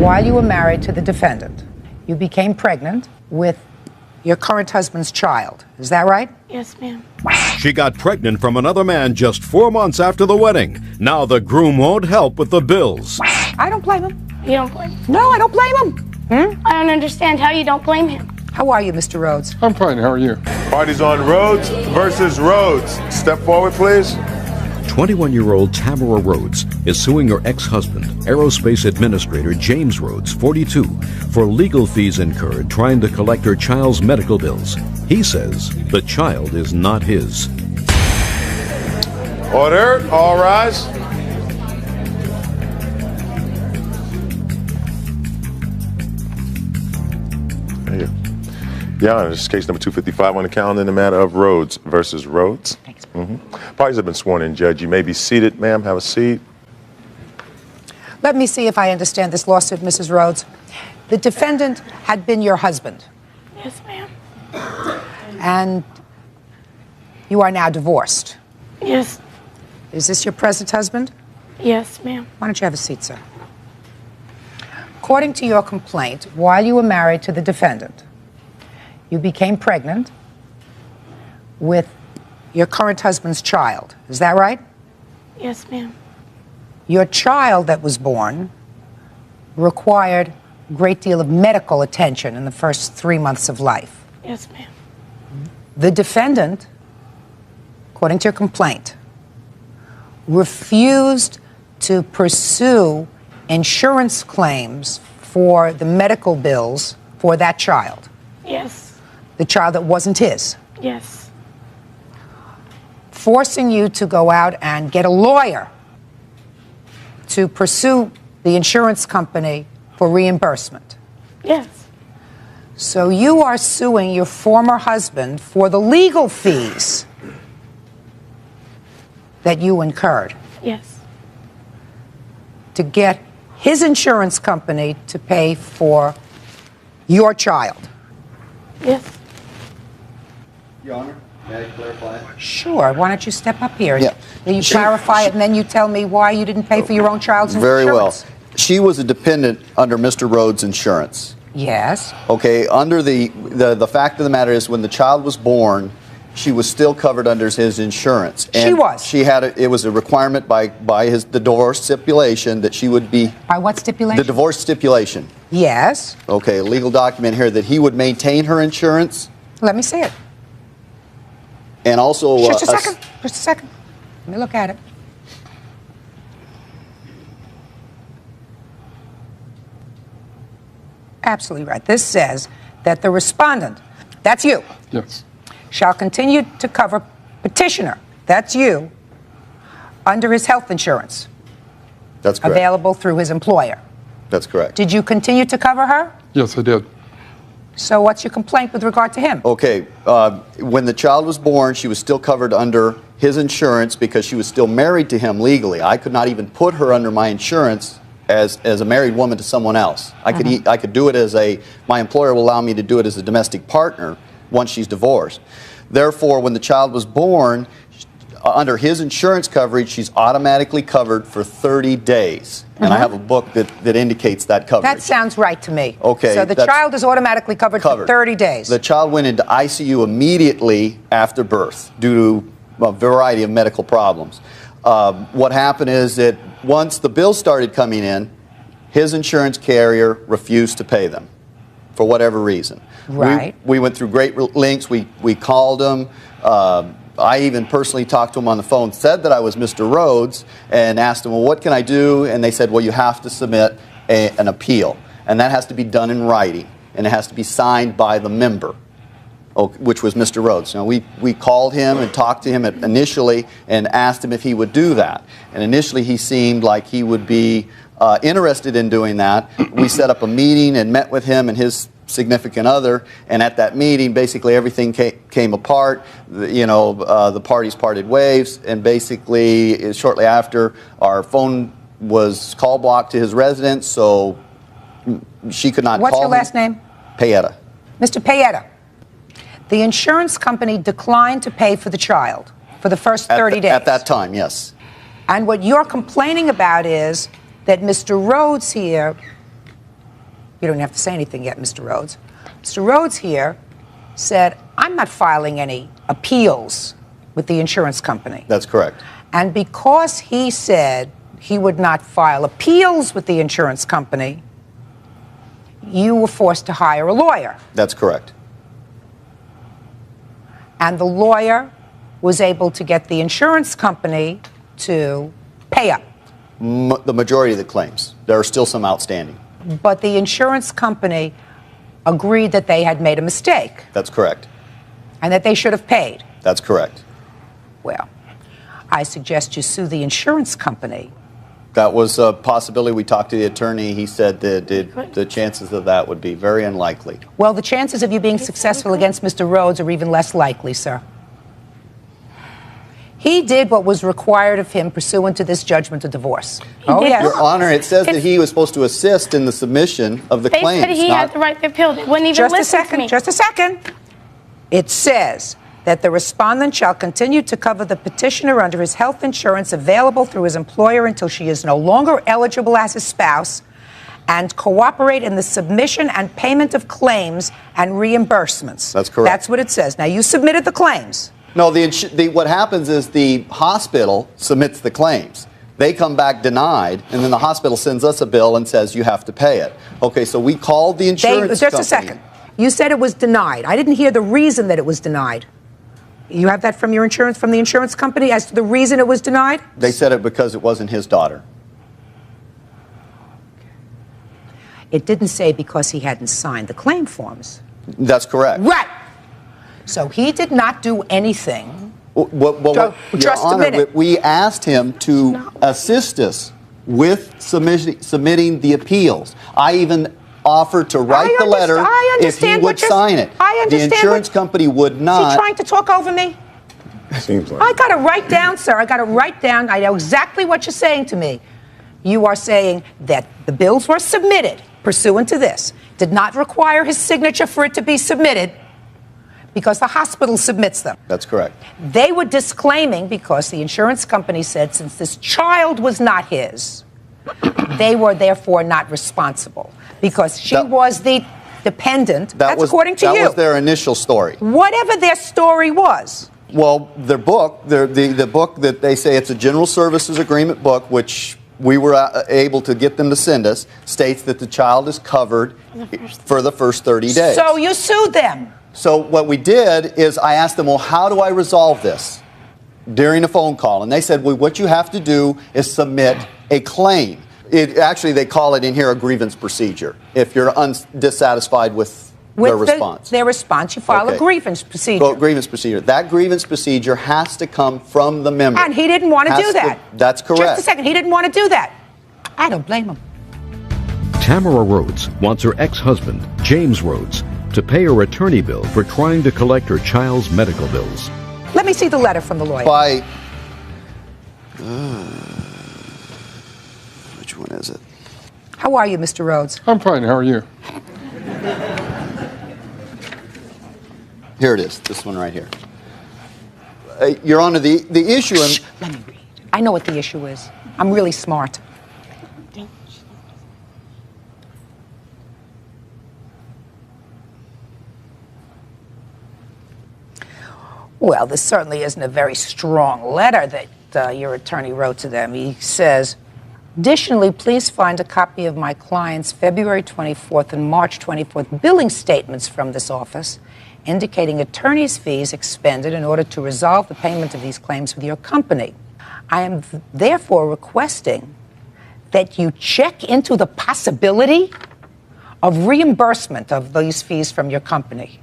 while you were married to the defendant, you became pregnant with your current husband's child. Is that right? Yes, ma'am. She got pregnant from another man just 4 months after the wedding. Now the groom won't help with the bills. I don't blame him. You don't blame him? No, I don't blame him. I don't understand how you don't blame him. How are you, Mr. Rhodes? I'm fine. How are you? Party's on Rhodes versus Rhodes. Step forward, please. 21-year-old Tamara Rhodes is suing her ex-husband, aerospace administrator James Rhodes, 42, for legal fees incurred trying to collect her child's medical bills. He says the child is not his. Order. All rise. Thank you. Your Honor, this is case number 255 on the calendar in the matter of Rhodes versus Rhodes. Thanks. Parties have been sworn in, Judge. You may be seated, ma'am. Have a seat. Let me see if I understand this lawsuit, Mrs. Rhodes. The defendant had been your husband, Yes, ma'am. and you are now divorced. Yes. Is this your present husband? Yes, ma'am. Why don't you have a seat, sir? According to your complaint, while you were married to the defendant, you became pregnant with your current husband's child. Is that right? Yes, ma'am. Your child that was born required a great deal of medical attention in the first 3 months of life. Yes, ma'am. The defendant, according to your complaint, refused to pursue insurance claims for the medical bills for that child, Yes. the child that wasn't his, Yes. forcing you to go out and get a lawyer to pursue the insurance company for reimbursement. Yes. So you are suing your former husband for the legal fees that you incurred Yes. to get his insurance company to pay for your child. Yes. Your Honor, may I clarify? Sure. Why don't you step up here? Yeah. You clarify it, and then you tell me why you didn't pay for your own child's Very well. insurance. She was a dependent under Mr. Rhodes' insurance. Yes. Okay, under the fact of the matter is when the child was born, she was still covered under his insurance. And She was. She had it was a requirement by the divorce stipulation that she would be. By what stipulation? The divorce stipulation. Yes. Okay, a legal document here that he would maintain her insurance Let me see it. and also. Just a second. Just a second. Let me look at it. Absolutely right. This says that the respondent, that's you, Yes. shall continue to cover petitioner, that's you, under his health insurance That's correct. available through his employer. That's correct. Did you continue to cover her? Yes, I did. So what's your complaint with regard to him? Okay, when the child was born, she was still covered under his insurance because she was still married to him legally. I could not even put her under my insurance as a married woman to someone else. I could do it my employer will allow me to do it as a domestic partner once she's divorced. Therefore, when the child was born, under his insurance coverage, she's automatically covered for 30 days. And I have a book that indicates that coverage. That sounds right to me. Okay, So the child is automatically covered for 30 days. The child went into ICU immediately after birth due to a variety of medical problems. What happened is that once the bills started coming in, his insurance carrier refused to pay them for whatever reason. Right. We went through great lengths. We called him. I even personally talked to him on the phone, said that I was Mr. Rhodes, and asked him, well, what can I do? And they said, well, you have to submit an appeal. And that has to be done in writing, and it has to be signed by the member, which was Mr. Rhodes. Now, we called him and talked to him initially and asked him if he would do that. And initially, he seemed like he would be interested in doing that. We set up a meeting and met with him and his significant other, and at that meeting, basically everything came apart. The parties parted ways, and basically, shortly after, our phone was call blocked to his residence, so she could not call him. What's your last name? Payetta. Mr. Payetta, the insurance company declined to pay for the child for the first 30 days. At that time, yes. And what you're complaining about is that Mr. Rhodes here You don't have to say anything yet, Mr. Rhodes. Mr. Rhodes here said, I'm not filing any appeals with the insurance company. That's correct. And because he said he would not file appeals with the insurance company, you were forced to hire a lawyer. That's correct. And the lawyer was able to get the insurance company to pay up. The majority of the claims. There are still some outstanding. But the insurance company agreed that they had made a mistake That's correct. and that they should have paid. That's correct. Well, I suggest you sue the insurance company. That was a possibility. We talked to the attorney. He said that the chances of that would be very unlikely. Well, the chances of you being successful against Mr. Rhodes are even less likely, sir. He did what was required of him pursuant to this judgment of divorce. Oh, did. yes. Your Honor, it says that he was supposed to assist in the submission of the They claims. said he had the right to appeal. They wouldn't even Just a listen to second, me. just a second. It says that the respondent shall continue to cover the petitioner under his health insurance available through his employer until she is no longer eligible as his spouse and cooperate in the submission and payment of claims and reimbursements. That's correct. That's what it says. Now, you submitted the claims. No, what happens is the hospital submits the claims. They come back denied, and then the hospital sends us a bill and says you have to pay it. Okay, so we called the insurance Just company. a second. You said it was denied. I didn't hear the reason that it was denied. You have that from the insurance company as to the reason it was denied? They said it because it wasn't his daughter. It didn't say because he hadn't signed the claim forms. That's correct. Right. So he did not do anything. Your Just a Honor, minute. we asked him to assist us with submitting the appeals. I even offered to write the letter I if he understand would what you're- sign it. I understand The insurance company would Is he not. trying to talk over me? Seems like. I got to write down, sir. I got to write down. I know exactly what you're saying to me. You are saying that the bills were submitted pursuant to this, did not require his signature for it to be submitted because the hospital submits them. That's correct. They were disclaiming because the insurance company said since this child was not his, they were therefore not responsible because she was the dependent. That's according to you. That was their initial story. Whatever their story was. Well, their book, the book that they say it's a general services agreement book, which we were able to get them to send us, states that the child is covered for the first 30 days. So you sued them. So what we did is I asked them, well, how do I resolve this during a phone call? And they said, well, what you have to do is submit a claim. Actually, they call it in here a grievance procedure if you're dissatisfied with their response. Their response, you file a grievance procedure. Well, grievance procedure. That grievance procedure has to come from the member. And he didn't want to do that. That's correct. Just a second. He didn't want to do that. I don't blame him. Tamara Rhodes wants her ex-husband, James Rhodes, to pay her attorney bill for trying to collect her child's medical bills. Let me see the letter from the lawyer. By which one is it? How are you, Mr. Rhodes? I'm fine. How are you? Here it is. This one right here. Your Honor, the issue. Let me read. I know what the issue is. I'm really smart. Well, this certainly isn't a very strong letter that your attorney wrote to them. He says, additionally, please find a copy of my client's February 24th and March 24th billing statements from this office indicating attorney's fees expended in order to resolve the payment of these claims with your company. I am therefore requesting that you check into the possibility of reimbursement of these fees from your company.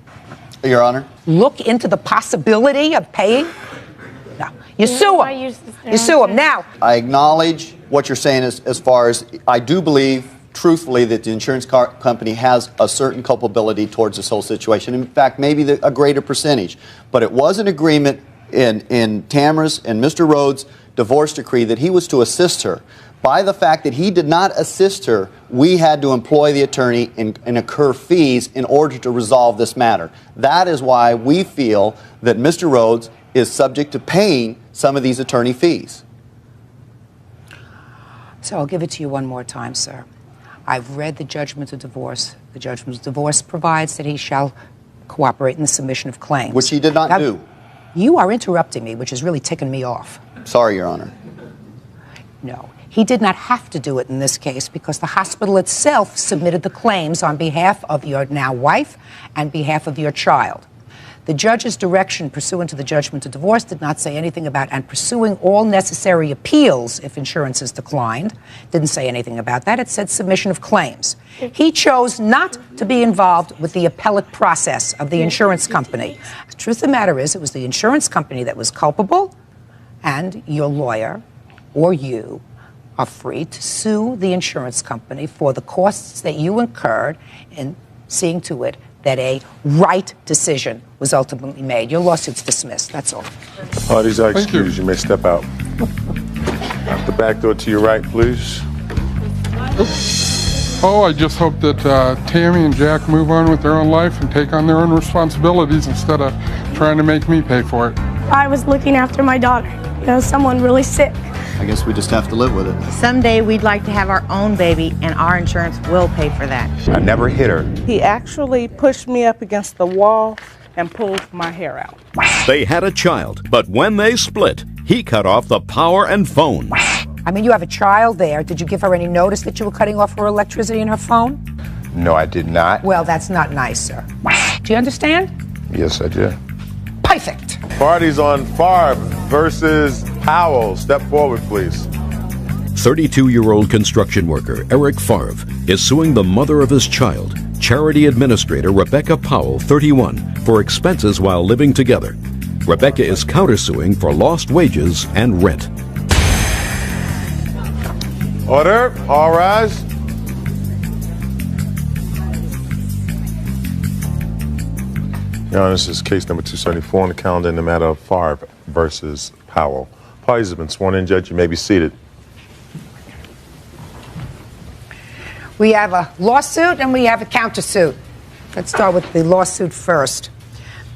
Your Honor. Look into the possibility of paying? No. You sue him. You sue him. Now, I acknowledge what you're saying as far as I do believe, truthfully, that the insurance company has a certain culpability towards this whole situation. In fact, maybe a greater percentage. But it was an agreement in Tamara's and Mr. Rhodes' divorce decree that he was to assist her. By the fact that he did not assist her, we had to employ the attorney and incur fees in order to resolve this matter. That is why we feel that Mr. Rhodes is subject to paying some of these attorney fees. so I'll give it to you one more time, sir. I've read the judgment of divorce. The judgment of divorce provides that he shall cooperate in the submission of claims. Which he did not do. You are interrupting me, which is really ticking me off. Sorry, Your Honor. No. He did not have to do it in this case because the hospital itself submitted the claims on behalf of your now wife and behalf of your child. The judge's direction pursuant to the judgment of divorce did not say anything about and pursuing all necessary appeals if insurance is declined. Didn't say anything about that. It said submission of claims. He chose not to be involved with the appellate process of the insurance company. The truth of the matter is it was the insurance company that was culpable, and your lawyer or you are free to sue the insurance company for the costs that you incurred in seeing to it that a right decision was ultimately made. Your lawsuit's dismissed. That's all. Parties are excused. You may step out. Out the back door to your right, please. Oh, I just hope that Tammy and Jack move on with their own life and take on their own responsibilities instead of trying to make me pay for it. I was looking after my daughter. You know, someone really sick. I guess we just have to live with it. Someday we'd like to have our own baby, and our insurance will pay for that. I never hit her. He actually pushed me up against the wall and pulled my hair out. They had a child, but when they split, he cut off the power and phone. I mean, you have a child there. Did you give her any notice that you were cutting off her electricity and her phone? No, I did not. Well, that's not nice, sir. Do you understand? Yes, I did. Perfect. Parties on Favre versus Powell. Step forward, please. 32-year-old construction worker Eric Favre is suing the mother of his child, charity administrator Rebecca Powell, 31, for expenses while living together. Rebecca is countersuing for lost wages and rent. Order. All rise. Your Honor, this is case number 274 on the calendar in the matter of Favre versus Powell. Parties have been sworn in. Judge, you may be seated. We have a lawsuit and we have a countersuit. Let's start with the lawsuit first.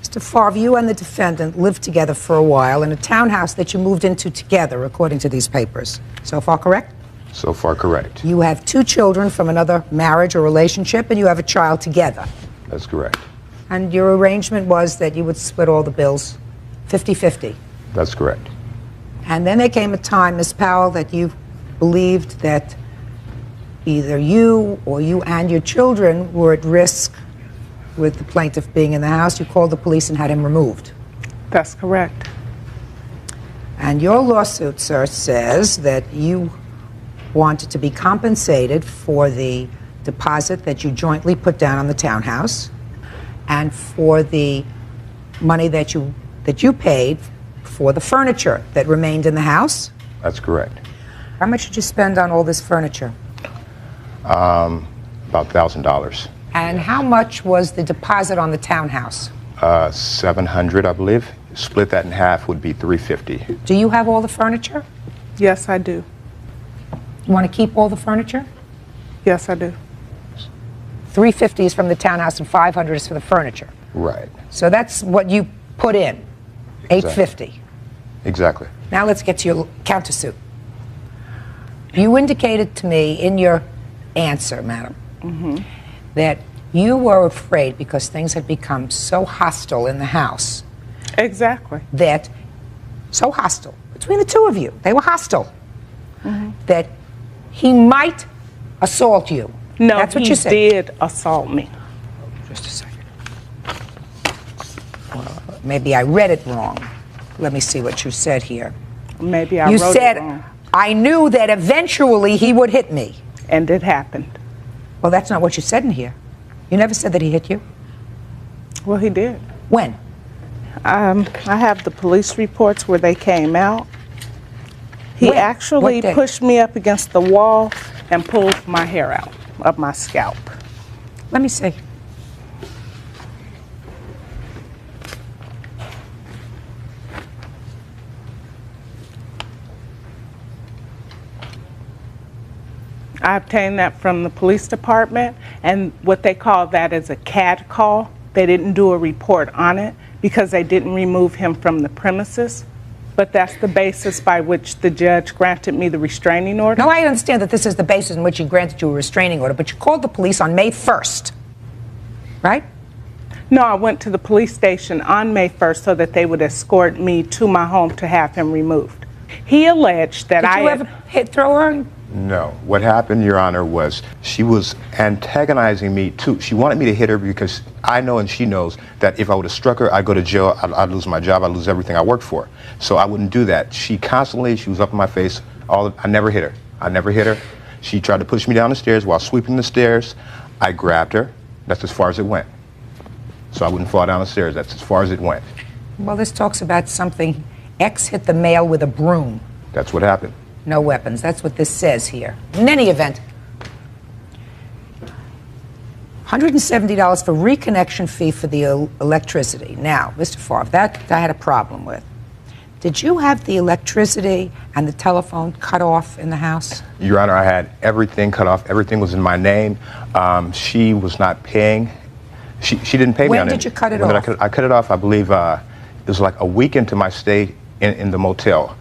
Mr. Favre, you and the defendant lived together for a while in a townhouse that you moved into together, according to these papers. So far correct? So far, correct. You have 2 children from another marriage or relationship, and you have a child together. That's correct. And your arrangement was that you would split all the bills 50-50. That's correct. And then there came a time, Ms. Powell, that you believed that either you or you and your children were at risk with the plaintiff being in the house. You called the police and had him removed. That's correct. And your lawsuit, sir, says that you wanted to be compensated for the deposit that you jointly put down on the townhouse and for the money that you paid for the furniture that remained in the house. That's correct. How much did you spend on all this furniture? About $1,000. And how much was the deposit on the townhouse? $700, I believe. Split that in half would be $350. Do you have all the furniture? Yes, I do. You want to keep all the furniture? Yes, I do. $350 is from the townhouse and $500 is for the furniture. Right. So that's what you put in, $850. Exactly. Now let's get to your countersuit. You indicated to me in your answer, madam, that you were afraid because things had become so hostile in the house. Exactly. That, so hostile, between the two of you, they were hostile, that he might assault you. No, that's what he you said. did assault me. Just a second. Well, maybe I read it wrong. Let me see what you said here. Maybe I You wrote said, it wrong. I knew that eventually he would hit me. And it happened. Well, that's not what you said in here. You never said that he hit you. Well, he did. When? I have the police reports where they came out. He When? actually What day? pushed me up against the wall and pulled my hair out of my scalp. Let me see. I obtained that from the police department, and what they call that is a CAD call. They didn't do a report on it because they didn't remove him from the premises. But that's the basis by which the judge granted me the restraining order? No, I understand that this is the basis in which he granted you a restraining order, but you called the police on May 1st, right? No, I went to the police station on May 1st so that they would escort me to my home to have him removed. He alleged that Did you ever throw her? No. What happened, Your Honor, was she was antagonizing me too. She wanted me to hit her because I know and she knows that if I would have struck her, I'd go to jail, I'd lose my job, I'd lose everything I worked for. So I wouldn't do that. She was up in my face. I never hit her. I never hit her. She tried to push me down the stairs while sweeping the stairs. I grabbed her. That's as far as it went. So I wouldn't fall down the stairs. That's as far as it went. Well, this talks about something. X hit the male with a broom. That's what happened. No weapons. That's what this says here. In any event, $170 for reconnection fee for the electricity. Now, Mr. Favre, that I had a problem with. Did you have the electricity and the telephone cut off in the house? Your Honor, I had everything cut off. Everything was in my name. She was not paying. She didn't pay me on it. When did you cut it off? I cut it off, I believe, it was like a week into my stay in the motel.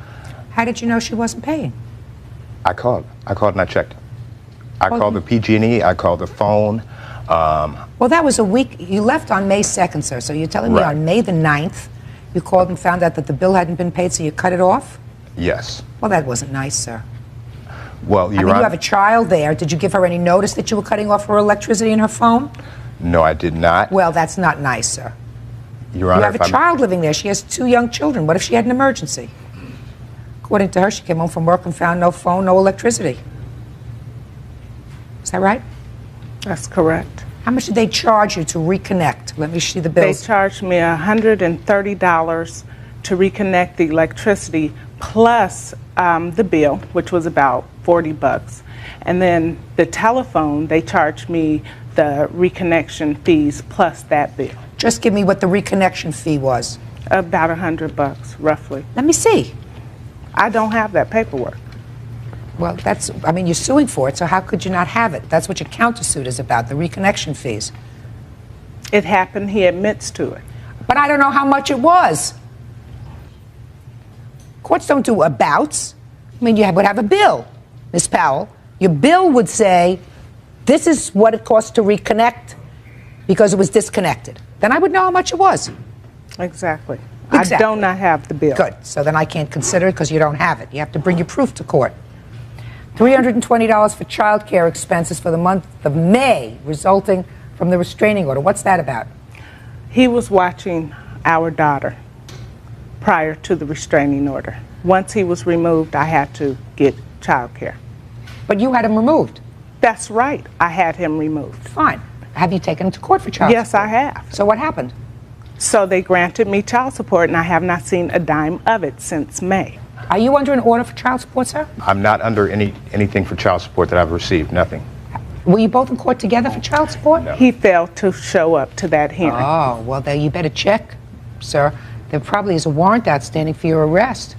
How did you know she wasn't paying? I called and I checked. I called the PG&E, I called the phone. Well, that was a week. You left on May 2nd, sir. So you're telling me on May the 9th, you called and found out that the bill hadn't been paid, so you cut it off? Yes. Well, that wasn't nice, sir. Well, you have a child there. Did you give her any notice that you were cutting off her electricity and her phone? No, I did not. Well, that's not nice, sir. Your Honor, you have a child living there. She has 2 young children. What if she had an emergency? According to her, she came home from work and found no phone, no electricity. Is that right? That's correct. How much did they charge you to reconnect? Let me see the bills. They charged me $130 to reconnect the electricity plus the bill, which was about $40. And then the telephone, they charged me the reconnection fees plus that bill. Just give me what the reconnection fee was. About $100, roughly. Let me see. I don't have that paperwork. Well, you're suing for it, so how could you not have it? That's what your countersuit is about, the reconnection fees. It happened, he admits to it. But I don't know how much it was. Courts don't do abouts. I mean, you would have a bill, Ms. Powell. Your bill would say, this is what it cost to reconnect because it was disconnected. Then I would know how much it was. Exactly. I do not have the bill. Good. So then I can't consider it because you don't have it. You have to bring your proof to court. $320 for child care expenses for the month of May resulting from the restraining order. What's that about? He was watching our daughter prior to the restraining order. Once he was removed, I had to get child care. But you had him removed? That's right. I had him removed. Fine. Have you taken him to court for child support? Yes, I have. So what happened? So they granted me child support, and I have not seen a dime of it since May. Are you under an order for child support, sir? I'm not under anything for child support that I've received, nothing. Were you both in court together for child support? No. He failed to show up to that hearing. Oh, well, then you better check, sir. There probably is a warrant outstanding for your arrest.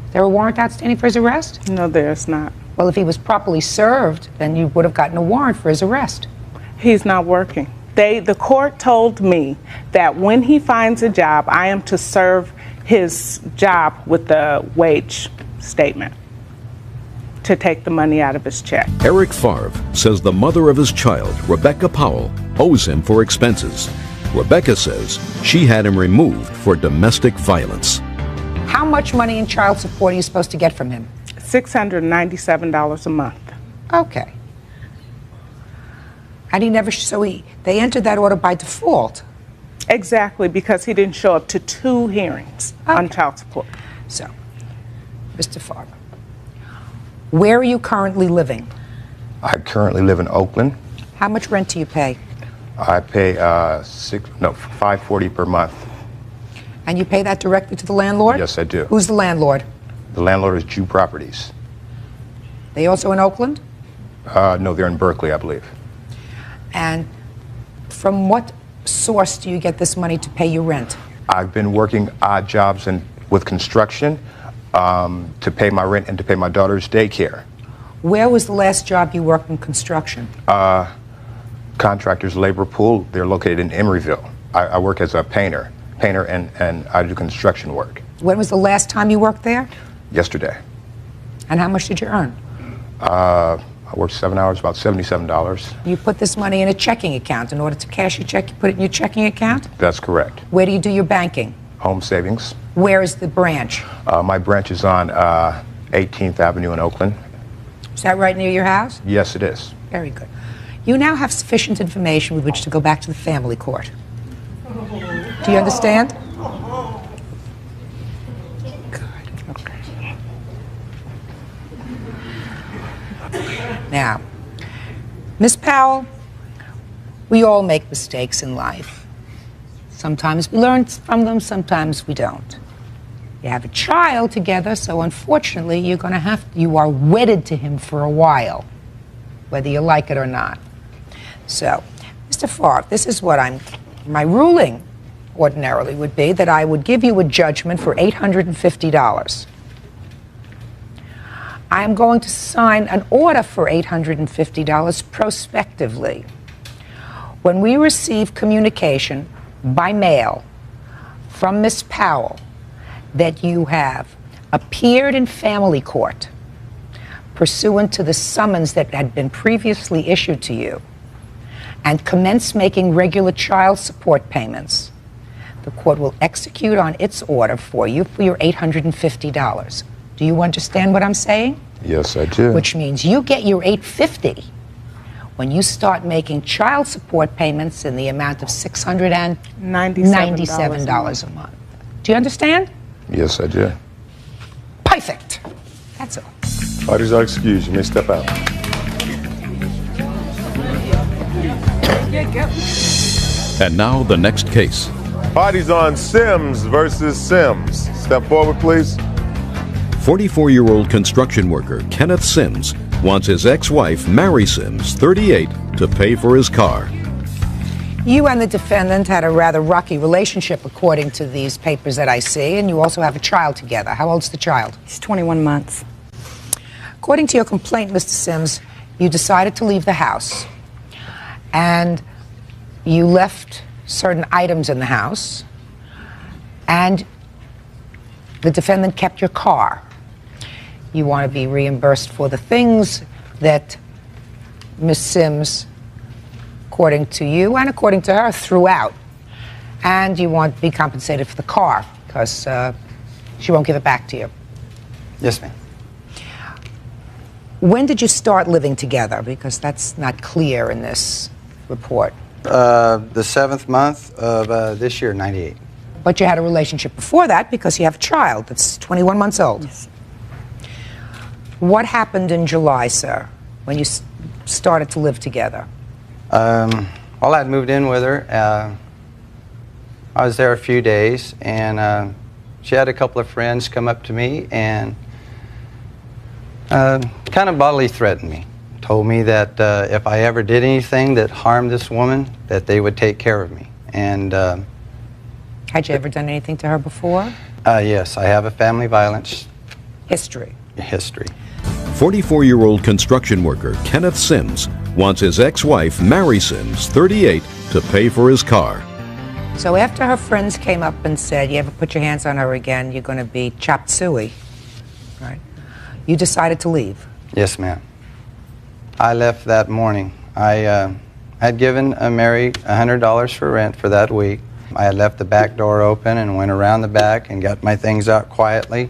Is there a warrant outstanding for his arrest? No, there's not. Well, if he was properly served, then you would have gotten a warrant for his arrest. He's not working. The court told me that when he finds a job, I am to serve his job with the wage statement to take the money out of his check. Eric Favre says the mother of his child, Rebecca Powell, owes him for expenses. Rebecca says she had him removed for domestic violence. How much money in child support are you supposed to get from him? $697 a month. Okay. And they entered that order by default. Exactly, because he didn't show up to 2 hearings on child support. So, Mr. Favre, where are you currently living? I currently live in Oakland. How much rent do you pay? I pay $540 per month. And you pay that directly to the landlord? Yes, I do. Who's the landlord? The landlord is Jew Properties. They also in Oakland? No, they're in Berkeley, I believe. And from what source do you get this money to pay your rent? I've been working odd jobs with construction to pay my rent and to pay my daughter's daycare. Where was the last job you worked in construction? Contractors Labor Pool. They're located in Emeryville. I work as a painter and I do construction work. When was the last time you worked there? Yesterday. And how much did you earn? I worked 7 hours, about $77. You put this money in a checking account. In order to cash your check, you put it in your checking account? That's correct. Where do you do your banking? Home savings. Where is the branch? My branch is on 18th Avenue in Oakland. Is that right near your house? Yes, it is. Very good. You now have sufficient information with which to go back to the family court. Do you understand? Now, Miss Powell, we all make mistakes in life. Sometimes we learn from them, sometimes we don't. You have a child together, so unfortunately you are wedded to him for a while, whether you like it or not. So, Mr. Favre, this is what my ruling ordinarily would be, that I would give you a judgment for $850. I am going to sign an order for $850 prospectively. When we receive communication by mail from Miss Powell that you have appeared in family court pursuant to the summons that had been previously issued to you and commence making regular child support payments, the court will execute on its order for you for your $850. Do you understand what I'm saying? Yes, I do. Which means you get your $850 when you start making child support payments in the amount of $697 a month. Do you understand? Yes, I do. Perfect. That's all. Parties are excused. You may step out. And now the next case. Parties on Sims versus Sims. Step forward, please. 44-year-old construction worker Kenneth Sims wants his ex-wife, Mary Sims, 38, to pay for his car. You and the defendant had a rather rocky relationship, according to these papers that I see, and you also have a child together. How old's the child? He's 21 months. According to your complaint, Mr. Sims, you decided to leave the house, and you left certain items in the house, and the defendant kept your car. You want to be reimbursed for the things that Miss Sims, according to you and according to her, threw out. And you want to be compensated for the car because she won't give it back to you. Yes, ma'am. When did you start living together? Because that's not clear in this report. The 7th month of this year, 98. But you had a relationship before that because you have a child that's 21 months old. Yes. What happened in July, sir, when you started to live together? Well, I'd moved in with her. I was there a few days, and she had a couple of friends come up to me and kind of bodily threatened me. Told me that if I ever did anything that harmed this woman, that they would take care of me. And had you ever done anything to her before? Yes, I have a family violence history. 44-year-old construction worker Kenneth Sims wants his ex-wife, Mary Sims, 38, to pay for his car. So after her friends came up and said, you ever put your hands on her again, you're going to be chop suey, right? You decided to leave. Yes, ma'am. I left that morning. I had given Mary $100 for rent for that week. I had left the back door open and went around the back and got my things out quietly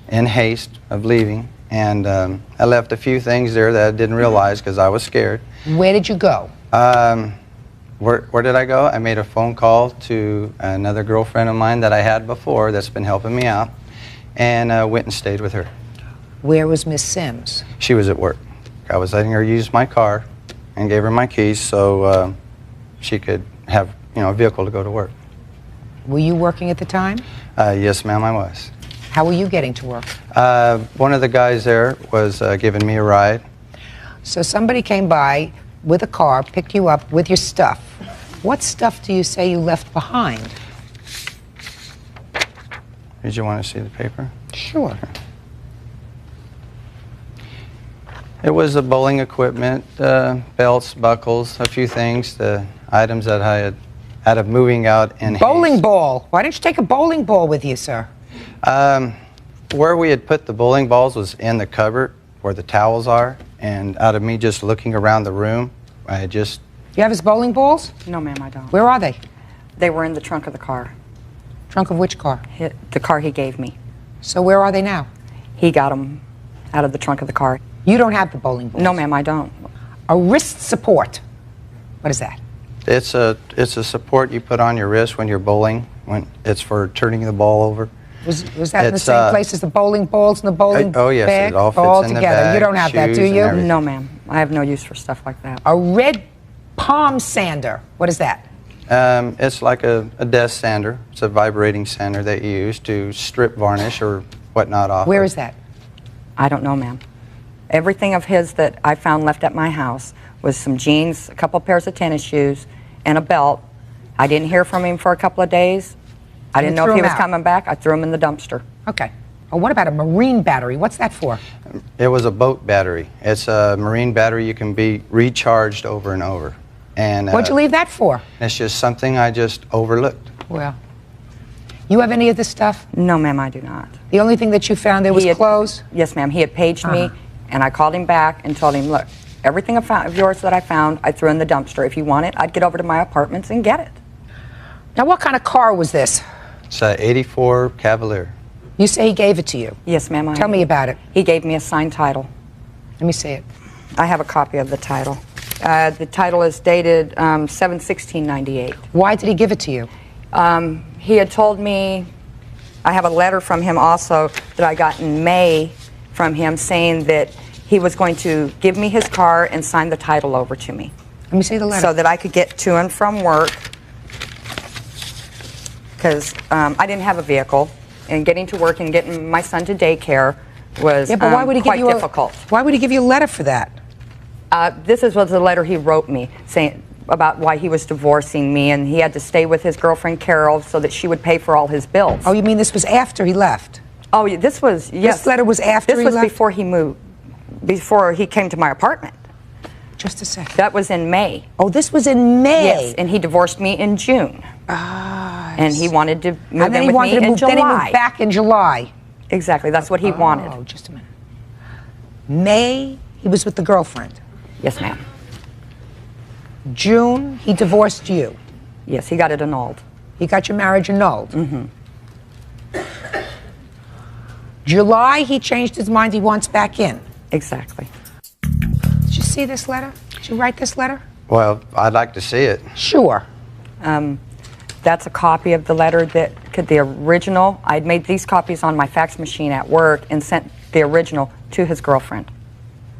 in haste of leaving. And I left a few things there that I didn't realize because I was scared. Where did you go? Where did I go? I made a phone call to another girlfriend of mine that I had before that's been helping me out, and went and stayed with her. Where was Miss Sims? She was at work. I was letting her use my car and gave her my keys so she could have a vehicle to go to work. Were you working at the time? Yes, ma'am, I was. How were you getting to work? One of the guys there was giving me a ride. So somebody came by with a car, picked you up with your stuff. What stuff do you say you left behind? Did you want to see the paper? Sure. It was the bowling equipment, belts, buckles, a few things, the items that I had out of moving out in Bowling haste. ball. Why didn't you take a bowling ball with you, sir? Where we had put the bowling balls was in the cupboard where the towels are, and out of me just looking around the room, I just... You have his bowling balls? No, ma'am, I don't. Where are they? They were in the trunk of the car. Trunk of which car? The car he gave me. So where are they now? He got them out of the trunk of the car. You don't have the bowling balls? No, ma'am, I don't. A wrist support. What is that? It's a support you put on your wrist when you're bowling. When it's for turning the ball over. Was that in the same place as the bowling balls and the bowling Oh yes, bag? it all fits in the together. bag. You don't have that, do shoes and you? everything. No, ma'am. I have no use for stuff like that. A red palm sander. What is that? It's like a desk sander. It's a vibrating sander that you use to strip varnish or whatnot off. Where is that? I don't know, ma'am. Everything of his that I found left at my house was some jeans, a couple pairs of tennis shoes, and a belt. I didn't hear from him for a couple of days. I didn't know if he was coming back. I threw him in the dumpster. Okay. Oh, what about a marine battery? What's that for? It was a boat battery. It's a marine battery. You can be recharged over and over. And What'd you leave that for? It's just something I just overlooked. Well, you have any of this stuff? No, ma'am, I do not. The only thing that you found there was clothes? Yes, ma'am. He had paged me, and I called him back and told him, look, everything of yours that I found, I threw in the dumpster. If you want it, I'd get over to my apartments and get it. Now, what kind of car was this? It's an 84 Cavalier. You say he gave it to you? Yes, ma'am. Tell me about it. He gave me a signed title. Let me see it. I have a copy of the title. The title is dated 7/16/98. Why did he give it to you? He had told me, I have a letter from him also that I got in May from him saying that he was going to give me his car and sign the title over to me. Let me see the letter. So that I could get to and from work, because I didn't have a vehicle, and getting to work and getting my son to daycare was Yeah, but why would he quite give you difficult. Why would he give you a letter for that? This was the letter he wrote me saying about why he was divorcing me, and he had to stay with his girlfriend Carol so that she would pay for all his bills. Oh, you mean this was after he left? Oh, this was, yes. This letter was after he left? left? This was before he moved, before he came to my apartment. Just a second. That was in May. Oh, this was in May? Yes, and he divorced me in June. And he wanted to move and then in he with wanted me to in move, July. Then he moved back in July. Exactly, that's what he wanted. Oh, just a minute. May, he was with the girlfriend. Yes, ma'am. June, he divorced you. Yes, he got it annulled. He got your marriage annulled. Mm-hmm. July, he changed his mind. He wants back in. Exactly. Did you see this letter? Did you write this letter? Well, I'd like to see it. Sure. That's a copy of the letter the original. I'd made these copies on my fax machine at work and sent the original to his girlfriend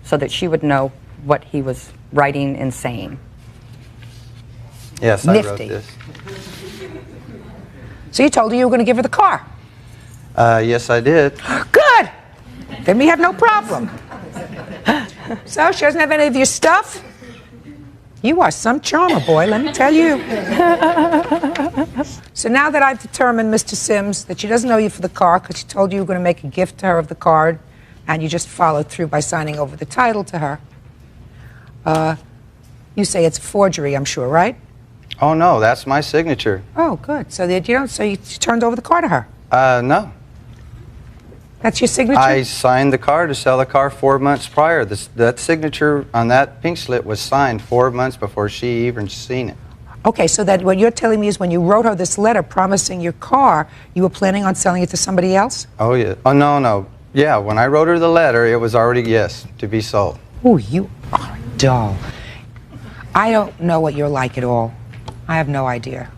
so that she would know what he was writing and saying. Yes, I wrote Nifty. this. So you told her you were going to give her the car? Yes, I did. Good. Then we have no problem. So she doesn't have any of your stuff? You are some charmer, boy, let me tell you. So now that I've determined, Mr. Sims, that she doesn't owe you for the car because she told you were going to make a gift to her of the card and you just followed through by signing over the title to her, you say it's forgery, I'm sure, right? Oh no, that's my signature. Oh, good. So that you turned over the car to her. No. That's your signature? I signed the car to sell the car 4 months prior. That signature on that pink slip was signed 4 months before she even seen it. Okay, so that what you're telling me is when you wrote her this letter promising your car, you were planning on selling it to somebody else? Oh yeah. Oh no. Yeah, when I wrote her the letter, it was already, yes, to be sold. Oh, you are dull. I don't know what you're like at all. I have no idea.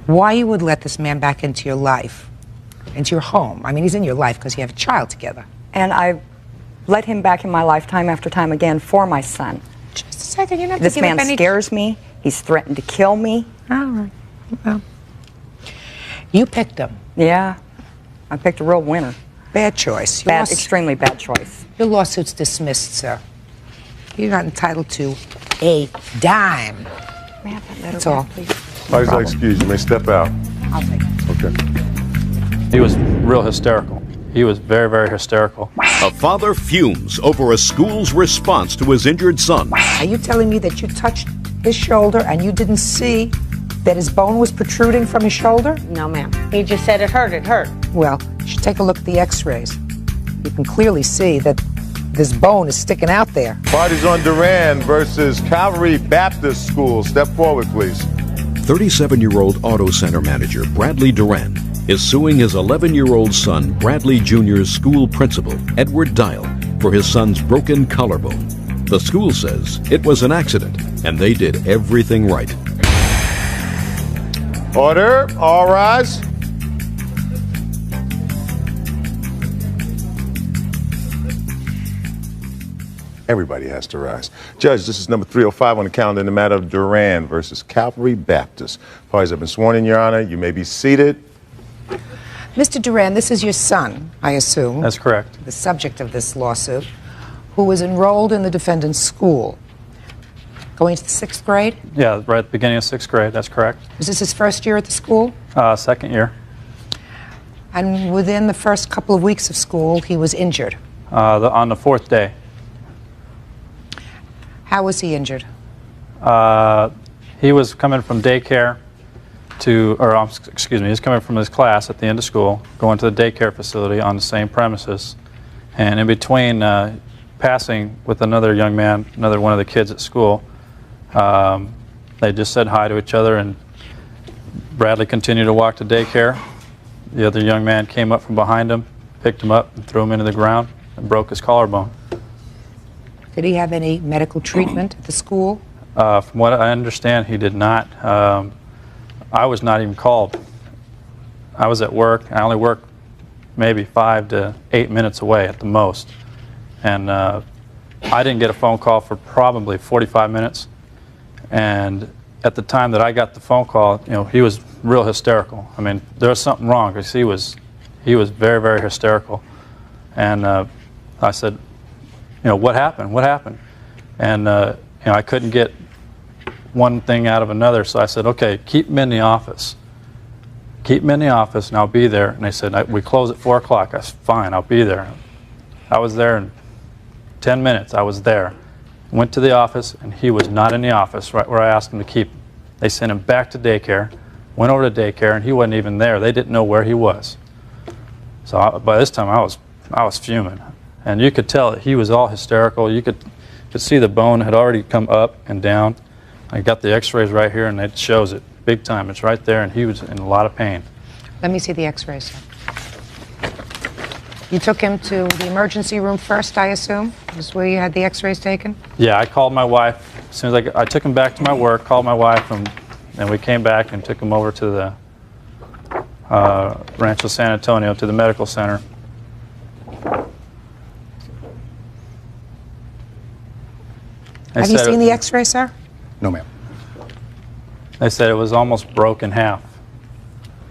Why you would let this man back into your life, into your home? I mean, he's in your life because you have a child together. And I let him back in my life time after time again for my son. Just a second, you're not This giving man up any... scares me. He's threatened to kill me. All right. Well, you picked him. Yeah, I picked a real winner. Bad choice. Extremely bad choice. Your lawsuit's dismissed, sir. You're not entitled to a dime. May I have that letter That's all. back, please? Please excuse, you may step out. I'll take it. Okay. He was real hysterical. He was very, very hysterical. A father fumes over a school's response to his injured son. Are you telling me that you touched his shoulder and you didn't see that his bone was protruding from his shoulder? No, ma'am. He just said it hurt. It hurt. Well, you should take a look at the x-rays. You can clearly see that this bone is sticking out there. Parties on Duran versus Calvary Baptist School. Step forward, please. 37-year-old auto center manager Bradley Duran is suing his 11-year-old son Bradley Jr.'s school principal, Edward Dial, for his son's broken collarbone. The school says it was an accident and they did everything right. Order. All rise. Everybody has to rise. Judge, this is number 305 on the calendar in the matter of Duran versus Calvary Baptist. Parties have been sworn in, Your Honor. You may be seated. Mr. Duran, this is your son, I assume. That's correct. The subject of this lawsuit, who was enrolled in the defendant's school. Going to the 6th grade? Yeah, right at the beginning of 6th grade. That's correct. Was this his first year at the school? Second year. And within the first couple of weeks of school, he was injured. On the 4th day. How was he injured? He was coming from daycare excuse me, he was coming from his class at the end of school, going to the daycare facility on the same premises. And in between passing with another young man, another one of the kids at school, they just said hi to each other, and Bradley continued to walk to daycare. The other young man came up from behind him, picked him up and threw him into the ground and broke his collarbone. Did he have any medical treatment at the school? From what I understand, he did not. I was not even called. I was at work. I only worked maybe 5 to 8 minutes away at the most. And I didn't get a phone call for probably 45 minutes. And at the time that I got the phone call, you know, he was real hysterical. I mean, there was something wrong because he was very, very hysterical. And I said, you know, what happened? What happened? And you know, I couldn't get one thing out of another, so I said, okay, keep him in the office. Keep him in the office, and I'll be there. And they said, we close at 4 o'clock. I said, fine, I'll be there. I was there in 10 minutes. I was there. Went to the office, and he was not in the office right where I asked him to keep him. They sent him back to daycare, went over to daycare, and he wasn't even there. They didn't know where he was. So by this time, I was fuming. And you could tell that he was all hysterical. You could see the bone had already come up and down. I got the x-rays right here, and it shows it big time. It's right there, and he was in a lot of pain. Let me see the x-rays. You took him to the emergency room first, I assume? This is where you had the x-rays taken? Yeah, I called my wife. As soon as I took him back to my work, called my wife, and we came back and took him over to the Rancho San Antonio, to the medical center. Have you seen the x-ray, sir? No, ma'am. They said it was almost broke in half.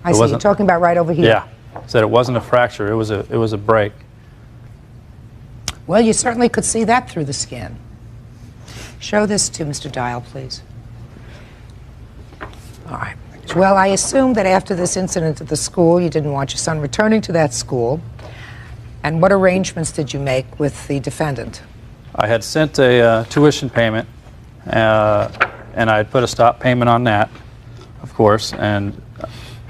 I see. You're talking about right over here. Yeah. Said it wasn't a fracture. It was a break. Well, you certainly could see that through the skin. Show this to Mr. Dial, please. All right. Well, I assume that after this incident at the school, you didn't want your son returning to that school. And what arrangements did you make with the defendant? I had sent a tuition payment, and I had put a stop payment on that, of course. And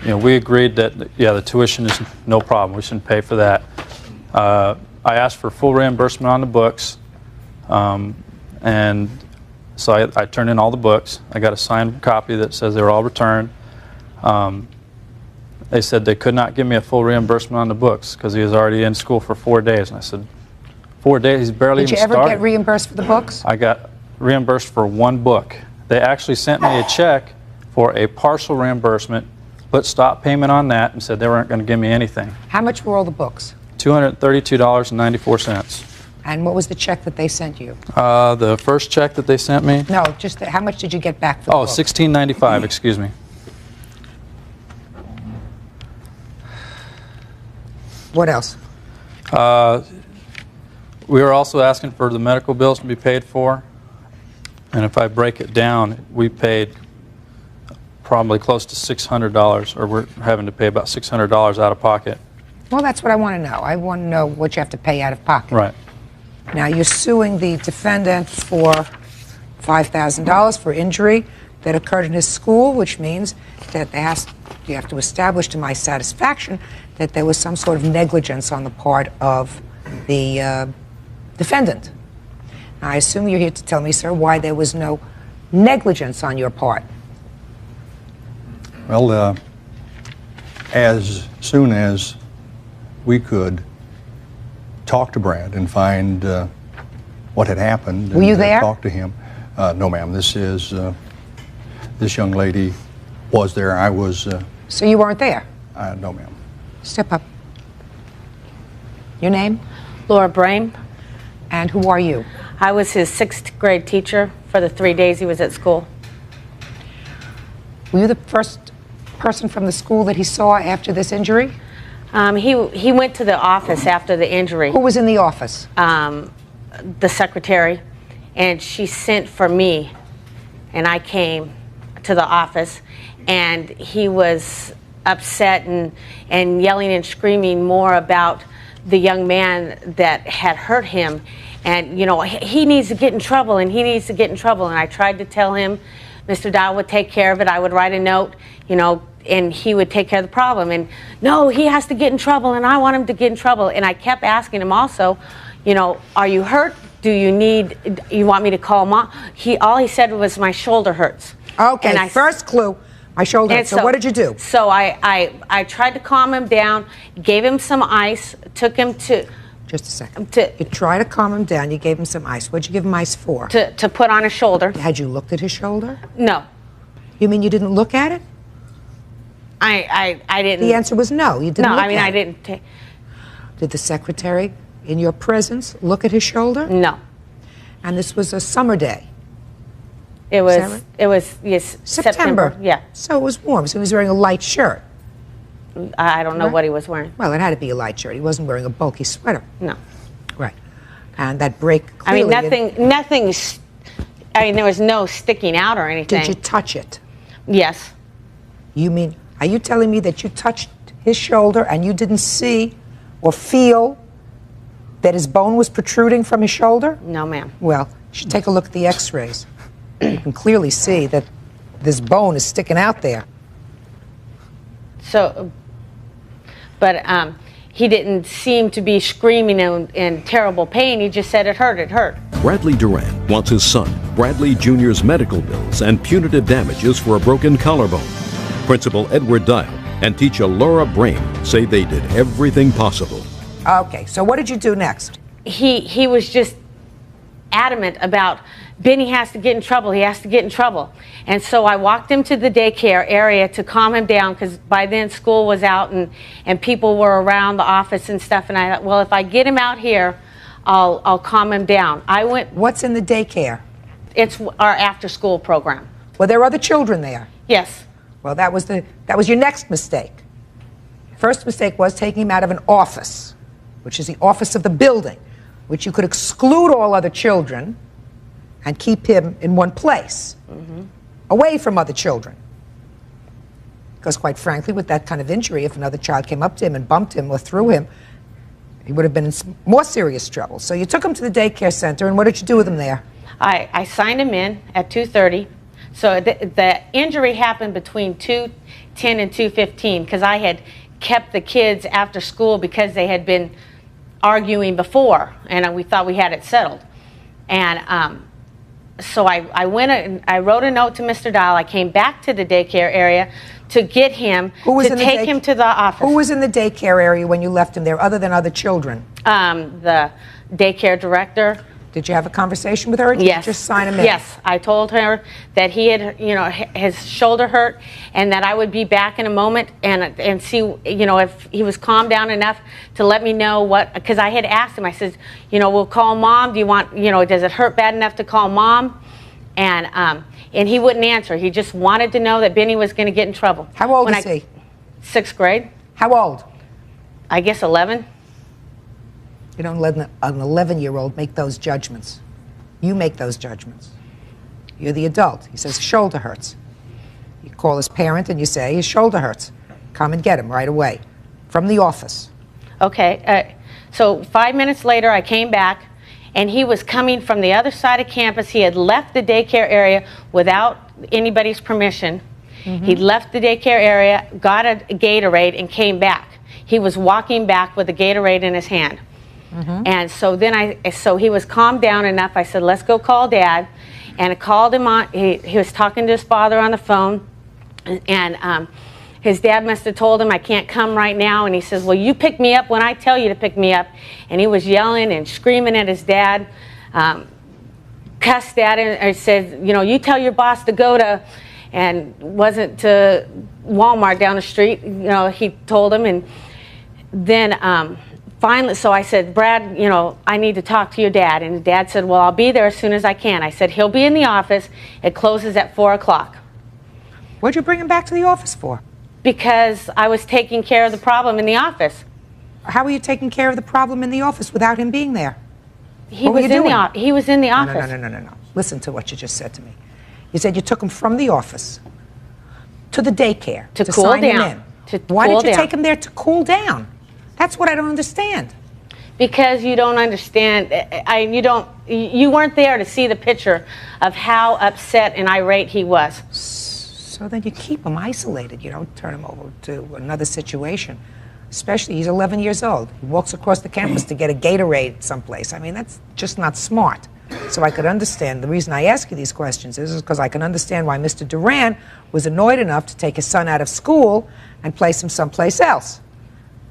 you know, we agreed that, yeah, the tuition is no problem. We shouldn't pay for that. I asked for full reimbursement on the books, and so I turned in all the books. I got a signed copy that says they were all returned. They said they could not give me a full reimbursement on the books because he was already in school for 4 days. And I said, 4 days? He's barely even started. Did you ever get reimbursed for the books? I got reimbursed for 1 book. They actually sent me a check for a partial reimbursement, put stop payment on that, and said they weren't going to give me anything. How much were all the books? $232.94. And what was the check that they sent you? The first check that they sent me? No, just how much did you get back for the book? $16.95, excuse me. What else? We were also asking for the medical bills to be paid for. And if I break it down, we paid probably close to $600, or we're having to pay about $600 out of pocket. Well, that's what I want to know. I want to know what you have to pay out of pocket. Right. Now, you're suing the defendant for $5,000 for injury that occurred in his school, which means that you have to establish to my satisfaction that there was some sort of negligence on the part of the defendant. Now, I assume you're here to tell me, sir, why there was no negligence on your part. Well, as soon as we could talk to Brad and find what had happened. Were you there? Talk to him. No, ma'am. This young lady was there. I was. So you weren't there? No, ma'am. Step up. Your name? Laura Brame. And who are you? I was his 6th grade teacher for the 3 days he was at school. Were you the first person from the school that he saw after this injury? He went to the office after the injury. Who was in the office? The secretary, and she sent for me, and I came to the office, and he was upset and yelling and screaming more about the young man that had hurt him, and he needs to get in trouble, and he needs to get in trouble. And I tried to tell him Mr. Dow would take care of it. I would write a note, and he would take care of the problem. And no, he has to get in trouble, and I want him to get in trouble. And I kept asking him also, are you hurt? You want me to call mom? All he said was, my shoulder hurts. Okay, and first clue, my shoulder hurts. So what did you do? So I tried to calm him down, gave him some ice, took him to... Just a second. You tried to calm him down, you gave him some ice. What'd you give him ice for? To put on his shoulder. Had you looked at his shoulder? No. You mean you didn't look at it? I didn't. The answer was no, you didn't look at it. No, I didn't take... Did the secretary, in your presence, look at his shoulder? No. And this was a summer day? It was yes, September. Yeah. So it was warm, so he was wearing a light shirt. I don't know what he was wearing. Well, it had to be a light shirt. He wasn't wearing a bulky sweater. No. Right. And that break clearly... there was no sticking out or anything. Did you touch it? Yes. Are you telling me that you touched his shoulder and you didn't see or feel that his bone was protruding from his shoulder? No, ma'am. Well, you should take a look at the x-rays. You can clearly see that this bone is sticking out there. So, but he didn't seem to be screaming in terrible pain. He just said it hurt, it hurt. Bradley Duran wants his son, Bradley Jr.'s medical bills and punitive damages for a broken collarbone. Principal Edward Dial and teacher Laura Brame say they did everything possible. Okay, so what did you do next? He was just adamant about Benny has to get in trouble. He has to get in trouble. And so I walked him to the daycare area to calm him down, because by then school was out and people were around the office and stuff. And I thought, well, if I get him out here, I'll calm him down. I went. What's in the daycare? It's our after-school program. Well, there are other children there. Yes. Well, that was your next mistake. First mistake was taking him out of an office, which is the office of the building, which you could exclude all other children and keep him in one place, away from other children. Because quite frankly, with that kind of injury, if another child came up to him and bumped him or threw him, he would have been in more serious trouble. So you took him to the daycare center, and what did you do with him there? I signed him in at 2:30. So the injury happened between 2:10 and 2:15, because I had kept the kids after school because they had been arguing before, and we thought we had it settled. And so I went and I wrote a note to Mr. Dial. I came back to the daycare area to get him, to take him to the office. Who was in the daycare area when you left him there, other than other children? The daycare director. Did you have a conversation with her, or did Yes. you just sign him in? Yes, I told her that he had, his shoulder hurt, and that I would be back in a moment and see, if he was calmed down enough to let me know what, because I had asked him, I said, we'll call mom. Do you want, does it hurt bad enough to call mom? And he wouldn't answer. He just wanted to know that Benny was going to get in trouble. How old is he? 6th grade. How old? I guess 11. You don't let an 11-year-old make those judgments. You make those judgments. You're the adult. He says, shoulder hurts. You call his parent and you say, his shoulder hurts. Come and get him right away from the office. Okay. So 5 minutes later, I came back, and he was coming from the other side of campus. He had left the daycare area without anybody's permission. He left the daycare area, got a Gatorade, and came back. He was walking back with a Gatorade in his hand. And so then so he was calmed down enough. I said, let's go call Dad. And I called him on, he was talking to his father on the phone. And his dad must have told him, I can't come right now. And he says, well, you pick me up when I tell you to pick me up. And he was yelling and screaming at his dad, cussed at him, and said, you know, you tell your boss to go to, and wasn't to Walmart down the street, you know, he told him. And then finally, so I said, Brad, you know, I need to talk to your dad. And Dad said, well, I'll be there as soon as I can. I said, he'll be in the office. It closes at 4 o'clock. What'd you bring him back to the office for? Because I was taking care of the problem in the office. How were you taking care of the problem in the office without him being there? He was in the office. No. Listen to what you just said to me. You said you took him from the office to the daycare to cool sign down. him in. Why did you take him there to cool down? That's what I don't understand. Because you don't understand. You weren't there to see the picture of how upset and irate he was. So then you keep him isolated. You don't turn him over to another situation. Especially, he's 11 years old. He walks across the campus to get a Gatorade someplace. I mean, that's just not smart. So I could understand. The reason I ask you these questions is because I can understand why Mr. Duran was annoyed enough to take his son out of school and place him someplace else.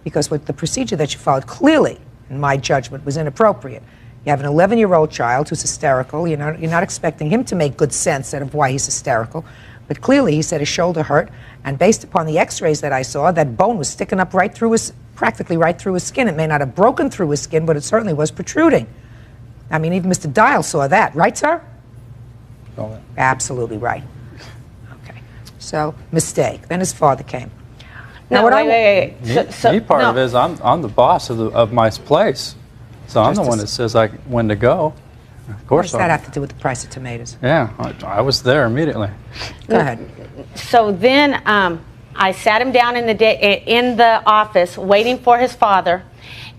Because with the procedure that you followed, clearly, in my judgment, was inappropriate. You have an 11-year-old child who's hysterical. You're not expecting him to make good sense out of why he's hysterical. But clearly, he said his shoulder hurt, and based upon the x-rays that I saw, that bone was sticking up right through practically right through his skin. It may not have broken through his skin, but it certainly was protruding. I mean, even Mr. Dial saw that, right, sir? Saw that. Absolutely right. Okay. So, mistake. Then his father came. No, wait. Me part of it is I'm the boss of my place, so I'm the one that says when to go. Of course. What does that have to do with the price of tomatoes? Yeah, I was there immediately. Go ahead. So then I sat him down in the office waiting for his father,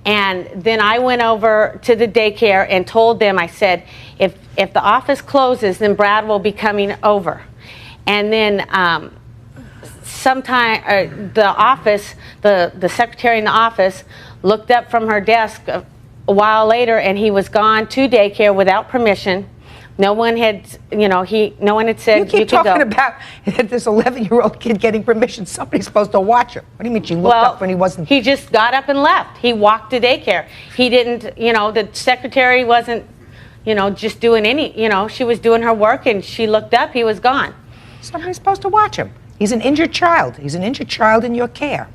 and then I went over to the daycare and told them, I said, if the office closes, then Brad will be coming over. And then sometime the secretary in the office looked up from her desk a while later, and he was gone to daycare without permission. No one had, no one had said you keep talking about this 11-year-old kid getting permission. Somebody's supposed to watch him. What do you mean she looked up when he wasn't? He just got up and left. He walked to daycare. He didn't, the secretary wasn't, just doing she was doing her work, and she looked up. He was gone. Somebody's supposed to watch him. He's an injured child. He's an injured child in your care.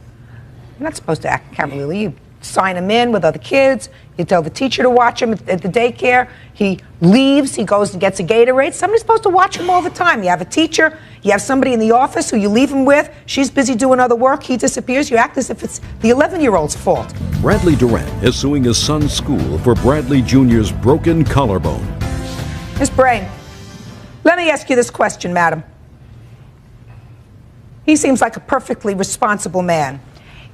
You're not supposed to act cavalierly. You sign him in with other kids. You tell the teacher to watch him at the daycare. He leaves. He goes and gets a Gatorade. Somebody's supposed to watch him all the time. You have a teacher. You have somebody in the office who you leave him with. She's busy doing other work. He disappears. You act as if it's the 11-year-old's fault. Bradley Duran is suing his son's school for Bradley Jr.'s broken collarbone. Miss Brain, let me ask you this question, madam. He seems like a perfectly responsible man.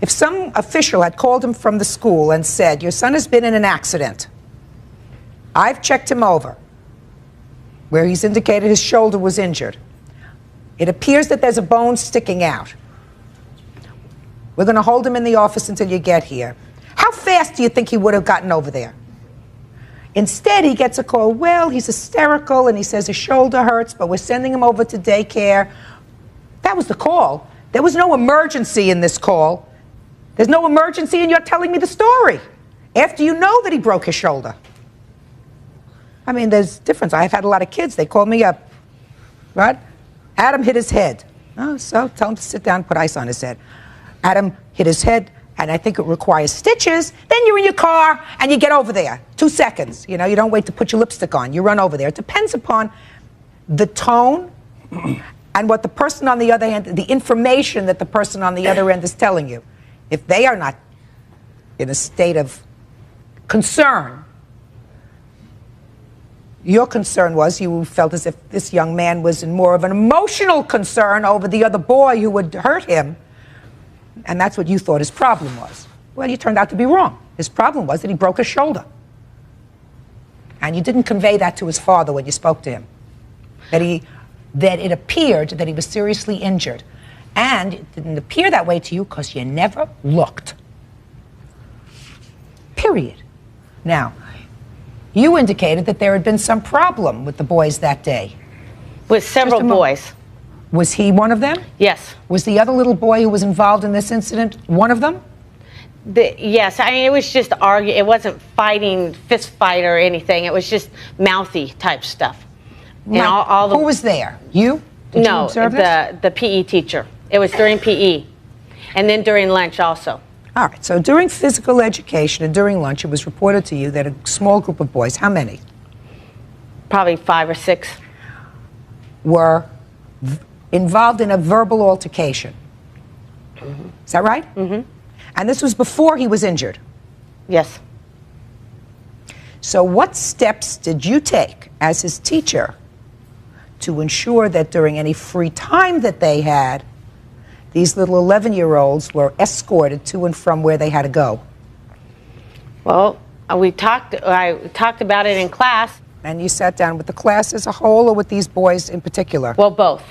If some official had called him from the school and said, your son has been in an accident, I've checked him over, where he's indicated his shoulder was injured. It appears that there's a bone sticking out. We're going to hold him in the office until you get here. How fast do you think he would have gotten over there? Instead, he gets a call, well, he's hysterical, and he says his shoulder hurts, but we're sending him over to daycare. That was the call. There was no emergency in this call. There's no emergency, and you're telling me the story after you know that he broke his shoulder. I mean, there's difference. I've had a lot of kids. They call me up, right? Adam hit his head. Oh, so tell him to sit down and put ice on his head. Adam hit his head, and I think it requires stitches. Then you're in your car, and you get over there. 2 seconds. You don't wait to put your lipstick on. You run over there. It depends upon the tone and what the person on the other end, the information that the person on the other end is telling you. If they are not in a state of concern, your concern was you felt as if this young man was in more of an emotional concern over the other boy who would hurt him, and that's what you thought his problem was. Well, you turned out to be wrong. His problem was that he broke his shoulder. And you didn't convey that to his father when you spoke to him. That it appeared that he was seriously injured. And it didn't appear that way to you because you never looked. Period. Now, you indicated that there had been some problem with the boys that day. With several boys. Was he one of them? Yes. Was the other little boy who was involved in this incident one of them? Yes, I mean, it was just arguing. It wasn't fighting, fist fight or anything. It was just mouthy type stuff. And all the, who was there? You? Did no, you observe this? the PE teacher. It was during PE. And then during lunch also. All right, so during physical education and during lunch, it was reported to you that a small group of boys, how many? Probably 5 or 6. Were involved in a verbal altercation. Mm-hmm. Is that right? Mm-hmm. And this was before he was injured? Yes. So what steps did you take as his teacher to ensure that during any free time that they had, these little 11-year-olds were escorted to and from where they had to go? Well, I talked about it in class. And you sat down with the class as a whole or with these boys in particular? Well, both.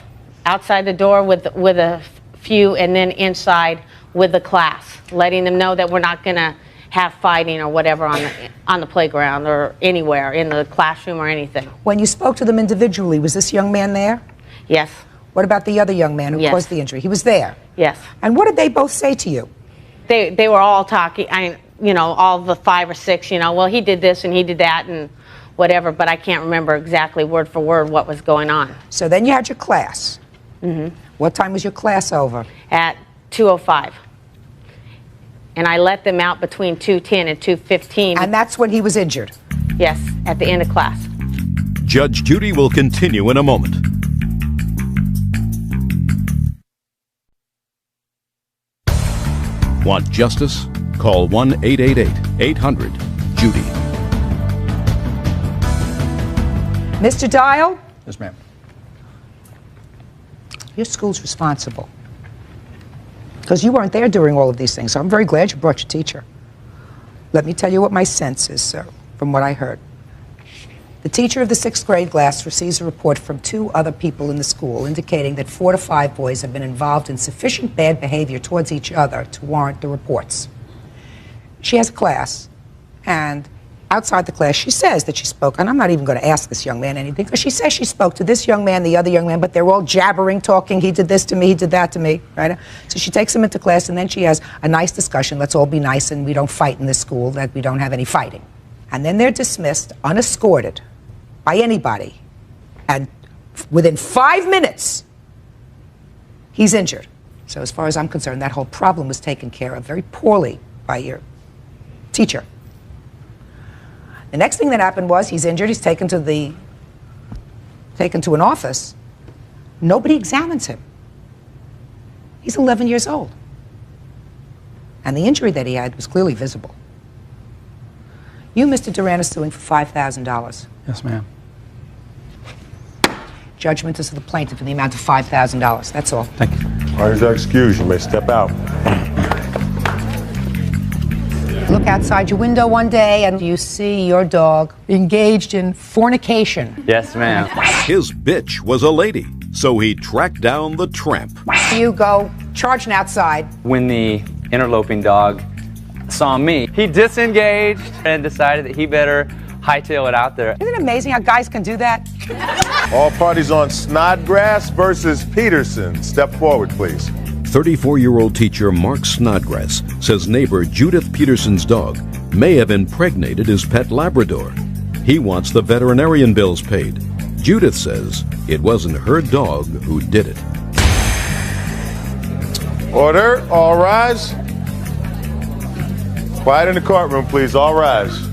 Outside the door with a few and then inside with the class, letting them know that we're not going to have fighting or whatever on the playground or anywhere, in the classroom or anything. When you spoke to them individually, was this young man there? Yes. What about the other young man who caused the injury? He was there? Yes. And what did they both say to you? They were all talking, all the 5 or 6, well, he did this and he did that and whatever, but I can't remember exactly word for word what was going on. So then you had your class. Mm-hmm. What time was your class over? At 2:05. And I let them out between 2:10 and 2:15. And that's when he was injured? Yes, at the end of class. Judge Judy will continue in a moment. Want justice? Call 1-888-800-JUDY. Mr. Dial? Yes, ma'am. Your school's responsible. Because you weren't there during all of these things. So I'm very glad you brought your teacher. Let me tell you what my sense is, sir, from what I heard. The teacher of the 6th grade class receives a report from 2 other people in the school indicating that 4 to 5 boys have been involved in sufficient bad behavior towards each other to warrant the reports. She has a class, and outside the class, she says that she spoke, and I'm not even going to ask this young man anything, because she says she spoke to this young man, the other young man, but they're all jabbering, talking, he did this to me, he did that to me, right? So she takes them into class, and then she has a nice discussion, let's all be nice, and we don't fight in this school, that we don't have any fighting. And then they're dismissed, unescorted, by anybody, and within 5 minutes, he's injured. So as far as I'm concerned, that whole problem was taken care of very poorly by your teacher. The next thing that happened was he's injured, he's taken to an office. Nobody examines him. He's 11 years old. And the injury that he had was clearly visible. You, Mr. Duran, is suing for $5,000. Yes, ma'am. Judgment is to the plaintiff in the amount of $5,000. That's all. Thank you. Parties are excused. You may step out. Look outside your window one day and you see your dog engaged in fornication. Yes, ma'am. His bitch was a lady, so he tracked down the tramp. You go charging outside. When the interloping dog saw me, he disengaged and decided that he better hightail it out there. Isn't it amazing how guys can do that? All parties on Snodgrass versus Peterson. Step forward, please. 34-year-old teacher Mark Snodgrass says neighbor Judith Peterson's dog may have impregnated his pet Labrador. He wants the veterinarian bills paid. Judith says it wasn't her dog who did it. Order. All rise. Quiet in the courtroom, please. All rise.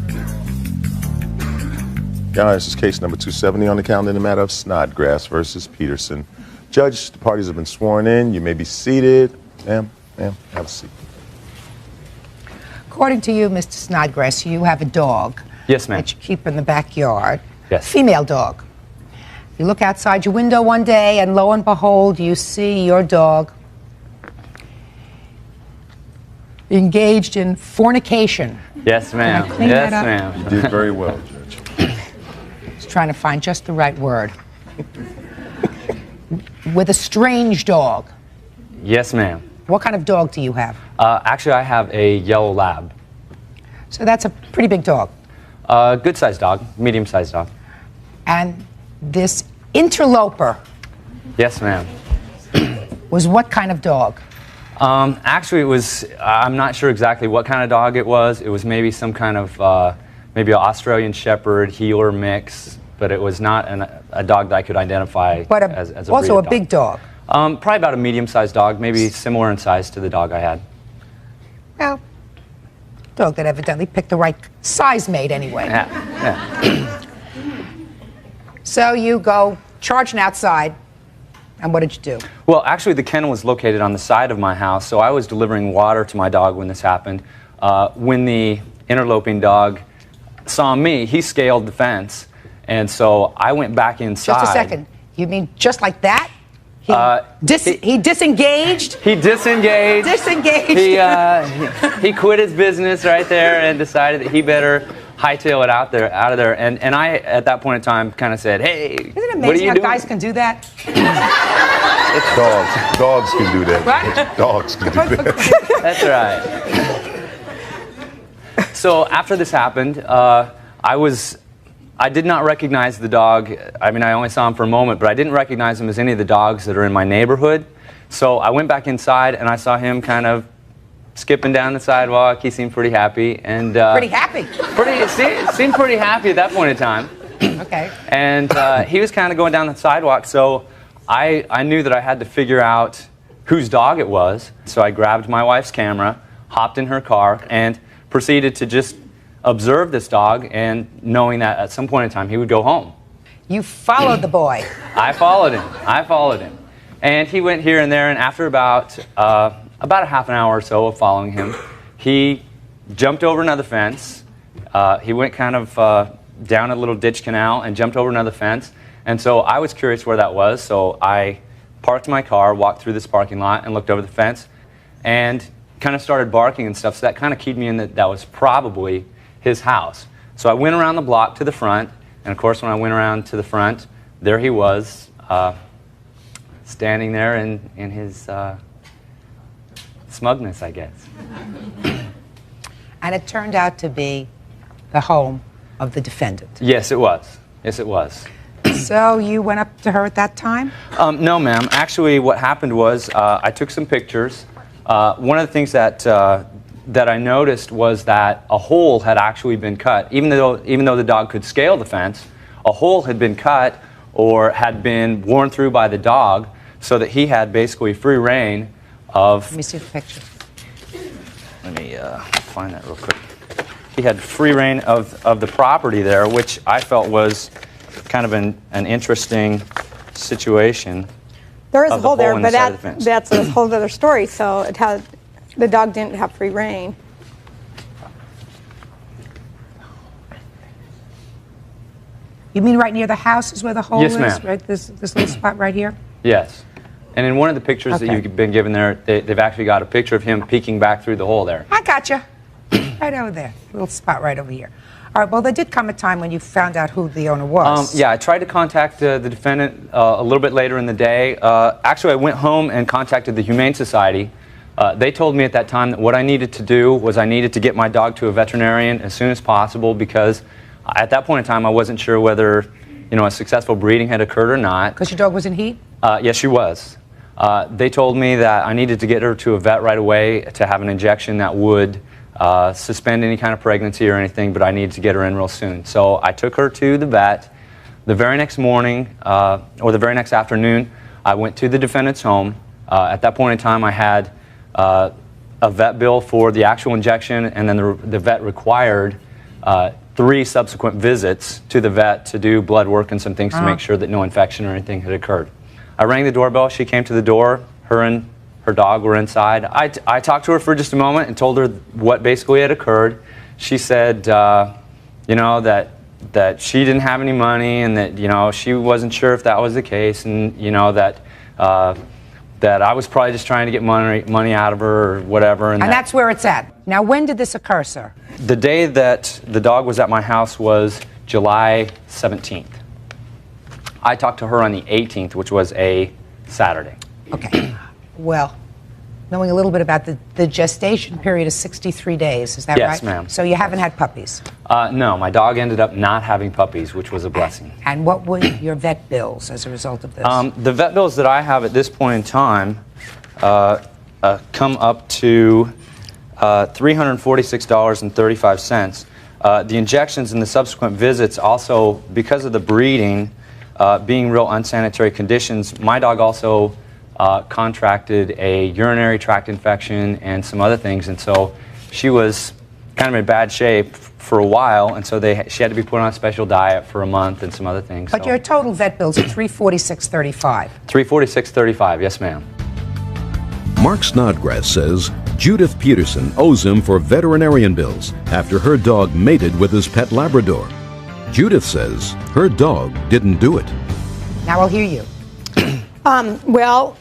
Your Honor, this is case number 270 on the calendar in the matter of Snodgrass versus Peterson. Judge, the parties have been sworn in. You may be seated. Ma'am, have a seat. According to you, Mr. Snodgrass, you have a dog. Yes, ma'am. That you keep in the backyard. Yes. Female dog. You look outside your window one day, and lo and behold, you see your dog engaged in fornication. Yes, ma'am. Can I clean Yes, that up? ma'am. You did very well, Judge. trying to find just the right word. With a strange dog. Yes, ma'am. What kind of dog do you have? Actually, I have a yellow lab. So that's a pretty big dog. Good-sized dog, medium-sized dog. And this interloper Yes, ma'am. was what kind of dog? Actually, it was, I'm not sure exactly what kind of dog it was. It was maybe some kind of, maybe an Australian Shepherd, Heeler mix, but it was not a dog that I could identify But as a also a breed of big dog. Probably about a medium-sized dog, maybe similar in size to the dog I had. Well, dog that evidently picked the right size mate anyway. Yeah. So you go charging outside, and what did you do? Well, actually, the kennel was located on the side of my house, so I was delivering water to my dog when this happened. When the interloping dog saw me, he scaled the fence, and so I went back inside. Just a second. You mean just like that? He disengaged? He disengaged. Disengaged. He quit his business right there and decided that he better hightail it out of there. And I, at that point in time, kind of said, "Hey, Isn't it what are amazing you how doing?" guys can do that? Dogs can do that. What? Dogs can do that. That's right. So after this happened, I did not recognize the dog. I mean, I only saw him for a moment, but I didn't recognize him as any of the dogs that are in my neighborhood. So I went back inside, and I saw him kind of skipping down the sidewalk. He seemed pretty happy. And Pretty happy. Seemed pretty happy at that point in time. Okay. And he was kind of going down the sidewalk, so I knew that I had to figure out whose dog it was. So I grabbed my wife's camera, hopped in her car, and proceeded to just observe this dog, and knowing that at some point in time he would go home. You followed the boy. I followed him. And he went here and there, and after about a half an hour or so of following him, he jumped over another fence. He went kind of down a little ditch canal and jumped over another fence. And so I was curious where that was, so I parked my car, walked through this parking lot, and looked over the fence, and kind of started barking and stuff. So that kind of keyed me in that was probably his house. So I went around the block to the front, and of course when I went around to the front, there he was, standing there in his smugness, I guess. And it turned out to be the home of the defendant. Yes, it was. Yes, it was. So you went up to her at that time? No, ma'am. Actually, what happened was I took some pictures. One of the things that I noticed was that a hole had actually been cut. Even though the dog could scale the fence, a hole had been cut or had been worn through by the dog, so that he had basically free reign of... Let me see the picture. Let me find that real quick. He had free reign of the property there, which I felt was kind of an interesting situation. There is a hole there, in the but side of the fence. that's a whole other story. So the dog didn't have free reign. You mean right near the house is where the hole Yes, is? ma'am. Right, this little spot right here? Yes. And in one of the pictures that you've been given there, they've actually got a picture of him peeking back through the hole there. I gotcha. Right over there. Little spot right over here. All right, well, there did come a time when you found out who the owner was. Yeah, I tried to contact the defendant a little bit later in the day. Actually, I went home and contacted the Humane Society. They told me at that time that what I needed to do was I needed to get my dog to a veterinarian as soon as possible, because at that point in time I wasn't sure whether a successful breeding had occurred or not. Because your dog was in heat? Yes, she was. They told me that I needed to get her to a vet right away to have an injection that would suspend any kind of pregnancy or anything, but I needed to get her in real soon. So I took her to the vet. The very next morning, or the very next afternoon, I went to the defendant's home. At that point in time, I had a vet bill for the actual injection, and then the vet required 3 subsequent visits to the vet to do blood work and some things to make sure that no infection or anything had occurred. I rang the doorbell. She came to the door. Her and her dog were inside. I talked to her for just a moment and told her what basically had occurred. She said, that she didn't have any money, and that she wasn't sure if that was the case, and that I was probably just trying to get money out of her or whatever. And that's where it's at. Now, when did this occur, sir? The day that the dog was at my house was July 17th. I talked to her on the 18th, which was a Saturday. Okay. Well, knowing a little bit about the gestation period is 63 days, is that right? Yes, ma'am. So you haven't had puppies? No, my dog ended up not having puppies, which was a blessing. And what were your vet bills as a result of this? The vet bills that I have at this point in time come up to $346.35. The injections and the subsequent visits also, because of the breeding being real unsanitary conditions, my dog also contracted a urinary tract infection and some other things, and so she was kind of in bad shape for a while, and so she had to be put on a special diet for a month and some other things. But your total vet bills are $346.35. $346.35, yes ma'am. Mark Snodgrass says Judith Peterson owes him for veterinarian bills after her dog mated with his pet Labrador. Judith says her dog didn't do it. Now I'll hear you. Well,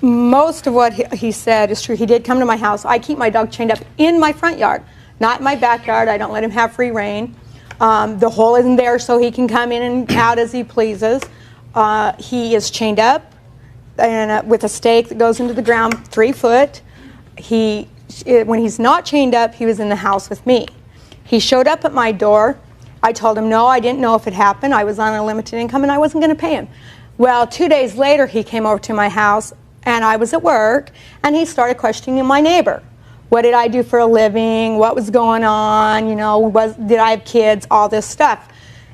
most of what he said is true. He did come to my house. I keep my dog chained up in my front yard, not in my backyard. I don't let him have free rein. The hole isn't there so he can come in and out as he pleases. He is chained up and with a stake that goes into the ground 3 foot. When he's not chained up, he was in the house with me. He showed up at my door. I told him no, I didn't know if it happened. I was on a limited income and I wasn't going to pay him. Well, 2 days later, he came over to my house, and I was at work, and he started questioning my neighbor. What did I do for a living? What was going on? You know, did I have kids? All this stuff.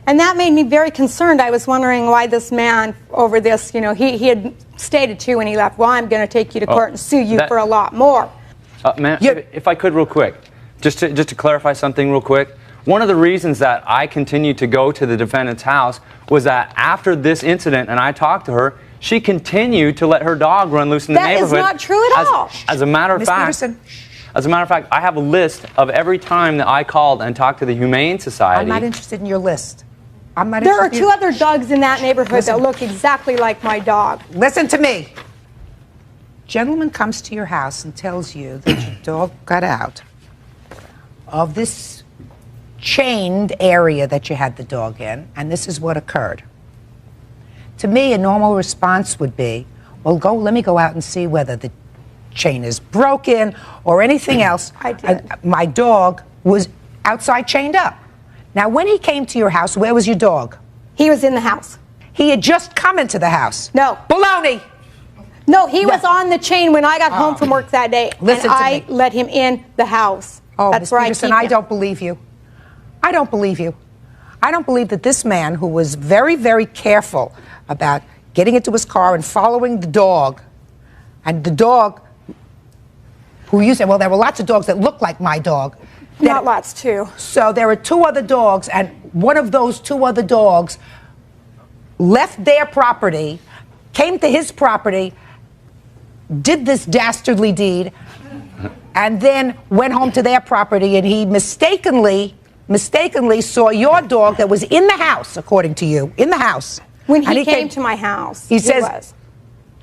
And that made me very concerned. I was wondering why this man over this, you know, he had stated too when he left, well, I'm going to take you to court and sue you for a lot more. Ma'am, if I could real quick, just to clarify something real quick. One of the reasons that I continued to go to the defendant's house was that after this incident, and I talked to her, she continued to let her dog run loose in the neighborhood. That is not true at all. As a matter of fact, I have a list of every time that I called and talked to the Humane Society. I'm not interested in your list. There are 2 other dogs in that neighborhood that look exactly like my dog. Listen to me. Gentleman comes to your house and tells you that your dog got out of this chained area that you had the dog in, and this is what occurred. To me, a normal response would be, well, let me go out and see whether the chain is broken or anything else. I did. My dog was outside chained up. Now, when he came to your house, where was your dog? He was in the house. He had just come into the house. No. Baloney! No, he was on the chain when I got home from work that day. Listen and to I let him in the house. Oh, that's Ms. where Peterson, I I keep him. don't believe you. I don't believe you. I don't believe that this man, who was very, very careful about getting into his car and following the dog, and the dog, who you said, well, there were lots of dogs that looked like my dog. Not lots, too. So there were 2 other dogs, and one of those 2 other dogs left their property, came to his property, did this dastardly deed, and then went home to their property, and he mistakenly saw your dog that was in the house, according to you, in the house. When he came to my house, he says,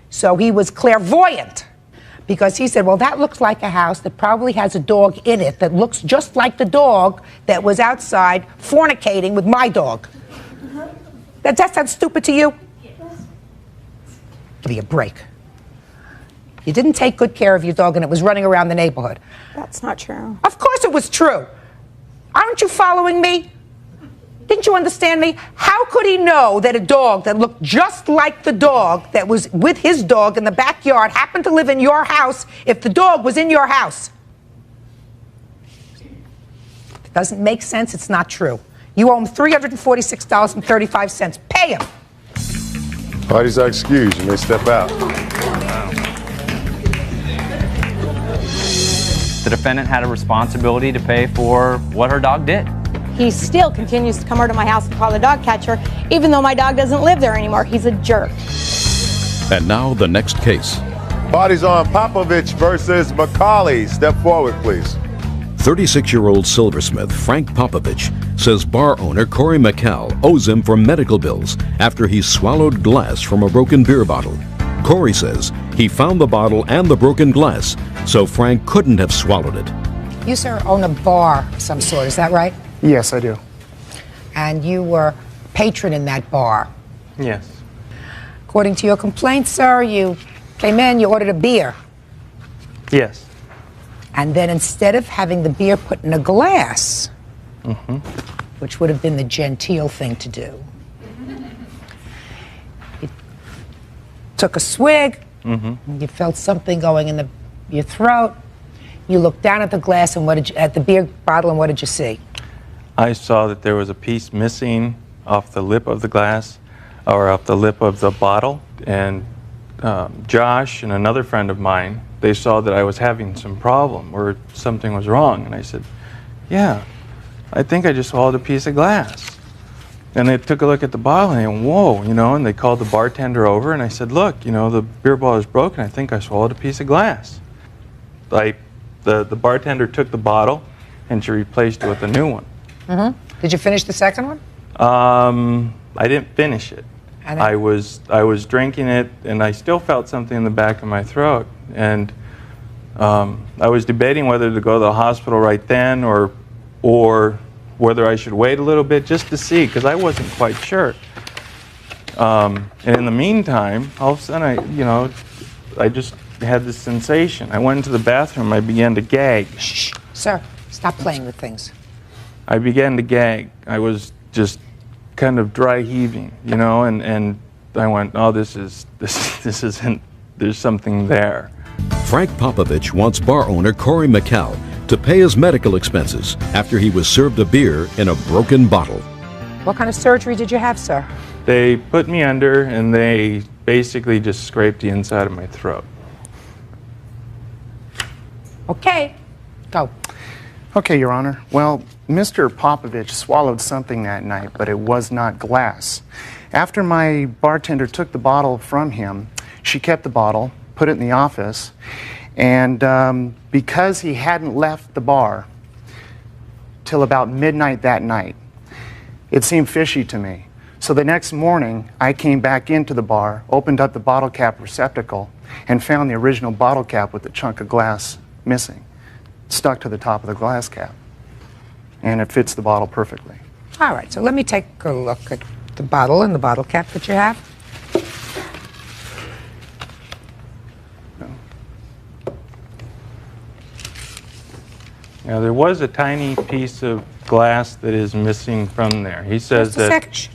so he was clairvoyant, because he said, well, that looks like a house that probably has a dog in it that looks just like the dog that was outside fornicating with my dog. That sounds stupid to you? Yes. Give me a break. You didn't take good care of your dog and it was running around the neighborhood. That's not true. Of course it was true. Aren't you following me? Didn't you understand me? How could he know that a dog that looked just like the dog that was with his dog in the backyard happened to live in your house if the dog was in your house? It doesn't make sense. It's not true. You owe him $346.35. Pay him. Parties are excused. You may step out. The defendant had a responsibility to pay for what her dog did. He still continues to come over to my house and call the dog catcher, even though my dog doesn't live there anymore. He's a jerk. And now the next case. Parties on Popovich versus McCauley. Step forward, please. 36-year-old silversmith Frank Popovich says bar owner Corey McCall owes him for medical bills after he swallowed glass from a broken beer bottle. Corey says he found the bottle and the broken glass, so Frank couldn't have swallowed it. You, sir, own a bar of some sort, is that right? Yes, I do. And you were a patron in that bar. Yes. According to your complaint, sir, you came in, you ordered a beer. Yes. And then instead of having the beer put in a glass, which would have been the genteel thing to do, you took a swig, you felt something going in your throat, you looked down at the glass and at the beer bottle, and what did you see? I saw that there was a piece missing off the lip of the glass, or off the lip of the bottle, and Josh and another friend of mine, they saw that I was having some problem or something was wrong, and I said, yeah, I think I just swallowed a piece of glass. And they took a look at the bottle and they went, whoa, you know, and they called the bartender over, and I said, look, you know, the beer bottle is broken, I think I swallowed a piece of glass. The bartender took the bottle and she replaced it with a new one. Did you finish the second one? I didn't finish it. I was drinking it, and I still felt something in the back of my throat. And I was debating whether to go to the hospital right then or whether I should wait a little bit just to see, because I wasn't quite sure. And in the meantime, all of a sudden, I just had this sensation. I went into the bathroom. I began to gag. Shh, sir, stop playing with things. I began to gag. I was just kind of dry heaving, and I went, oh, this isn't, there's something there. Frank Popovich wants bar owner Corey McCall to pay his medical expenses after he was served a beer in a broken bottle. What kind of surgery did you have, sir? They put me under, and they basically just scraped the inside of my throat. Okay, go. Okay, Your Honor. Well, Mr. Popovich swallowed something that night, but it was not glass. After my bartender took the bottle from him, she kept the bottle, put it in the office, and because he hadn't left the bar till about midnight that night, it seemed fishy to me. So the next morning, I came back into the bar, opened up the bottle cap receptacle, and found the original bottle cap with the chunk of glass missing, stuck to the top of the glass cap. And it fits the bottle perfectly. All right, so let me take a look at the bottle and the bottle cap that you have. Now, there was a tiny piece of glass that is missing from there. He says Just a that... second.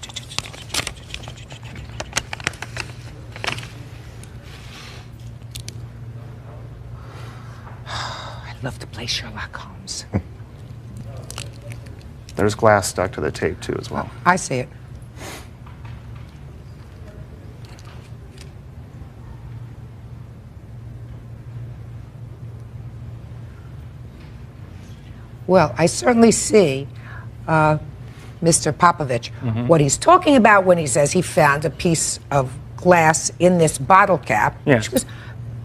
I'd love to play Sherlock Holmes. There's glass stuck to the tape, too, as well. I see it. Well, I certainly see Mr. Popovich. What he's talking about when he says he found a piece of glass in this bottle cap, Yes. which was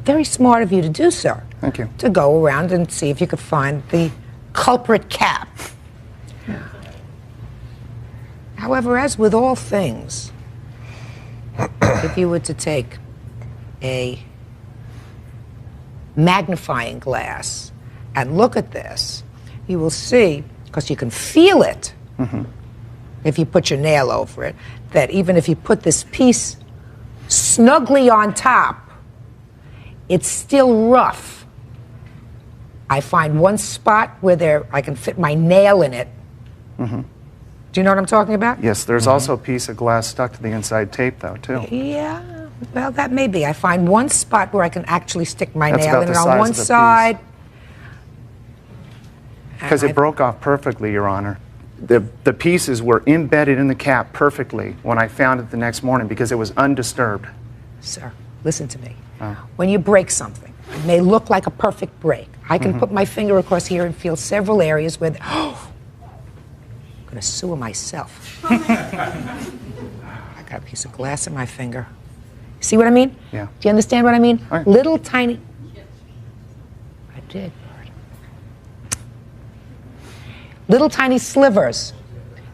very smart of you to do, sir. Thank you. To go around and see if you could find the culprit cap. However, as with all things, if you were to take a magnifying glass and look at this, you will see, because you can feel it if you put your nail over it, that even if you put this piece snugly on top, it's still rough. I find one spot where I can fit my nail in it. Do you know what I'm talking about? Yes, there's also a piece of glass stuck to the inside tape, though, too. Yeah, well, that may be. I find one spot where I can actually stick my That's nail about in the it on size one of the piece. side. Because it broke off perfectly, Your Honor. The pieces were embedded in the cap perfectly when I found it the next morning because it was undisturbed. Sir, listen to me. When you break something, it may look like a perfect break. I can put my finger across here and feel several areas where, I'm going to sue myself. I got a piece of glass in my finger. See what I mean? Yeah. Do you understand what I mean? Right. Little tiny. I did. Little tiny slivers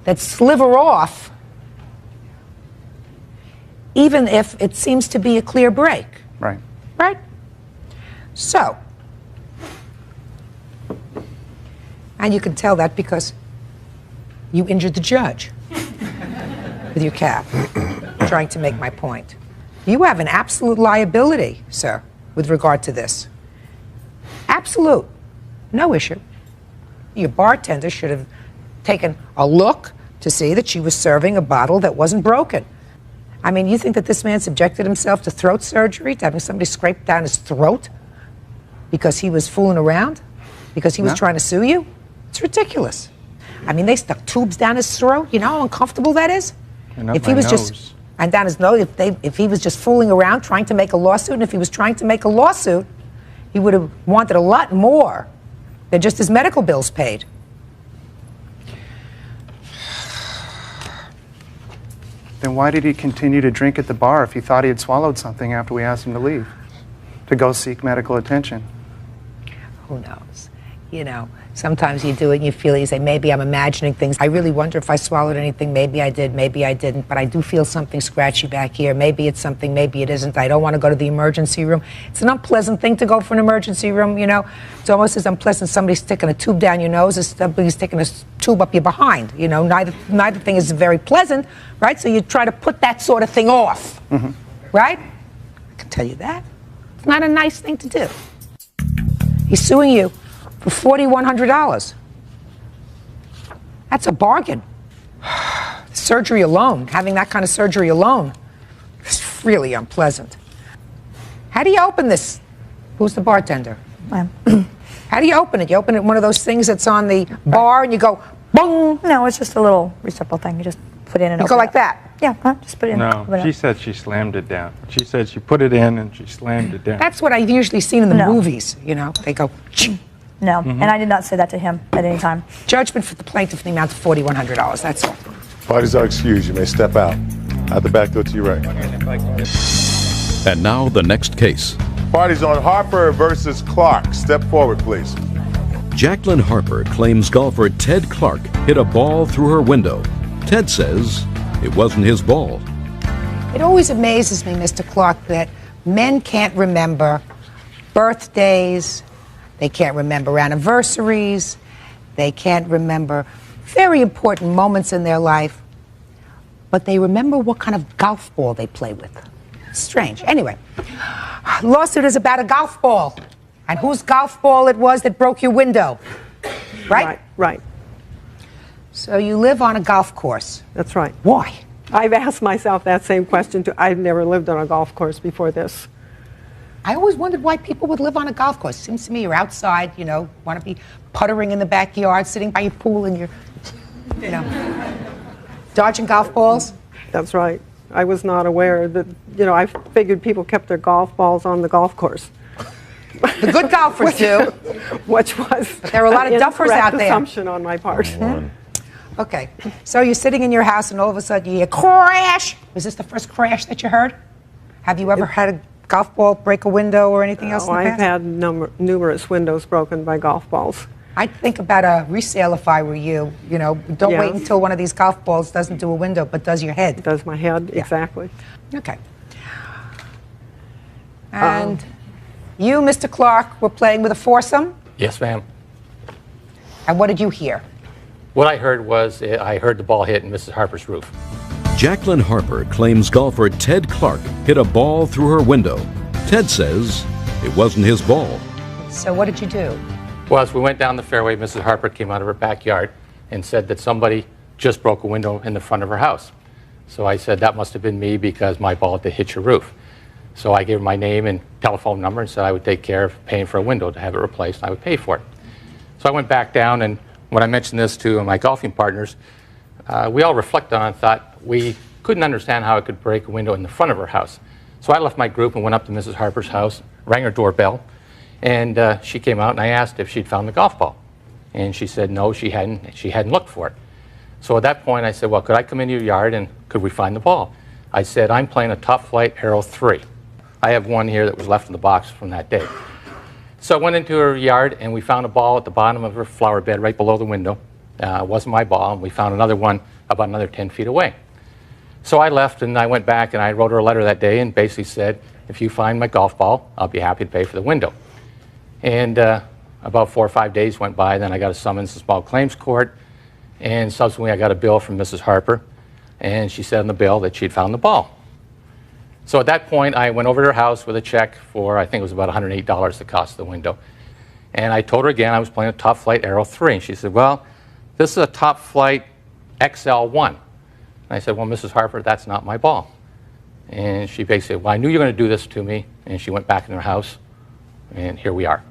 that sliver off, even if it seems to be a clear break. Right. Right? So, and you can tell that because you injured the judge with your cap, trying to make my point. You have an absolute liability, sir, with regard to this. Absolute. No issue. Your bartender should have taken a look to see that she was serving a bottle that wasn't broken. I mean, you think that this man subjected himself to throat surgery, to having somebody scrape down his throat because he was fooling around? Because he was trying to sue you? It's ridiculous. I mean, they stuck tubes down his throat. You know how uncomfortable that is? And up if my he was nose. just and down his nose, if he was just fooling around trying to make a lawsuit, and if he was trying to make a lawsuit, he would have wanted a lot more than just his medical bills paid. Then why did he continue to drink at the bar if he thought he had swallowed something after we asked him to leave? To go seek medical attention? Who knows? You know, sometimes you do it and you feel, you say, maybe I'm imagining things. I really wonder if I swallowed anything. Maybe I did, maybe I didn't. But I do feel something scratchy back here. Maybe it's something, maybe it isn't. I don't want to go to the emergency room. It's an unpleasant thing to go for an emergency room, you know. It's almost as unpleasant as somebody sticking a tube down your nose as somebody sticking a tube up your behind. You know, neither thing is very pleasant, right? So you try to put that sort of thing off, right? I can tell you that. It's not a nice thing to do. He's suing you for $4,100. That's a bargain. Surgery alone, having that kind of surgery alone, is really unpleasant. How do you open this? Who's the bartender? How do you open it? You open it one of those things that's on the bar and you go, boom. No, it's just a little receptacle thing. You just put in and You open go like it. that. Yeah, just put it in. No, open it she up. said she slammed it down. She said she put it in and she slammed it down. That's what I've usually seen in the No. movies, you know. They go, No, and I did not say that to him at any time. Judgment for the plaintiff in the amount of $4,100, that's all. Parties are excused. You may step out. Out the back door to your right. And now the next case. Parties on Harper versus Clark. Step forward, please. Jacqueline Harper claims golfer Ted Clark hit a ball through her window. Ted says it wasn't his ball. It always amazes me, Mr. Clark, that men can't remember birthdays, they can't remember anniversaries, they can't remember very important moments in their life, but they remember what kind of golf ball they play with. Strange. Anyway, lawsuit is about a golf ball and whose golf ball it was that broke your window. Right? Right. So you live on a golf course. That's right. Why? I've asked myself that same question too. I've never lived on a golf course before this. I always wondered why people would live on a golf course. Seems to me you're outside, you know, want to be puttering in the backyard, sitting by your pool and you're, you know, dodging golf balls. That's right. I was not aware that, you know, I figured people kept their golf balls on the golf course. The good golfers do. Which was But there are a lot of duffers out there. assumption on my part. Okay, so you're sitting in your house and all of a sudden you hear crash. Was this the first crash that you heard? Have you ever had a golf ball break a window or anything else in the I've past? had numerous windows broken by golf balls. I'd think about a resale if I were you. You know, don't wait Yes. until one of these golf balls doesn't do a window, but does your head. Does my head, exactly. Okay. And you, Mr. Clark, were playing with a foursome? Yes, ma'am. And what did you hear? What I heard was I heard the ball hit in Mrs. Harper's roof. Jacqueline Harper claims golfer Ted Clark hit a ball through her window. Ted says it wasn't his ball. So what did you do? Well, as we went down the fairway, Mrs. Harper came out of her backyard and said that somebody just broke a window in the front of her house. So I said that must have been me because my ball did hit your roof. So I gave her my name and telephone number and said I would take care of paying for a window to have it replaced. I would pay for it. So I went back down, and when I mentioned this to my golfing partners, we all reflected on it and thought we couldn't understand how it could break a window in the front of her house. So I left my group and went up to Mrs. Harper's house, rang her doorbell, and she came out and I asked if she'd found the golf ball. And she said no, she hadn't looked for it. So at that point I said, well, could I come into your yard and could we find the ball? I said, I'm playing a Top Flight Arrow 3. I have one here that was left in the box from that day. So I went into her yard and we found a ball at the bottom of her flower bed right below the window. It wasn't my ball, and we found another one about another 10 feet away. So I left and I went back and I wrote her a letter that day and basically said, if you find my golf ball, I'll be happy to pay for the window. And about 4 or 5 days went by, then I got a summons to small claims court, and subsequently I got a bill from Mrs. Harper, and she said in the bill that she'd found the ball. So at that point, I went over to her house with a check for, I think it was about $108 the cost of the window. And I told her again I was playing a Top Flight Aero 3. And she said, well, this is a Top Flight XL1. And I said, well, Mrs. Harper, that's not my ball. And she basically said, well, I knew you were going to do this to me. And she went back in her house, and here we are.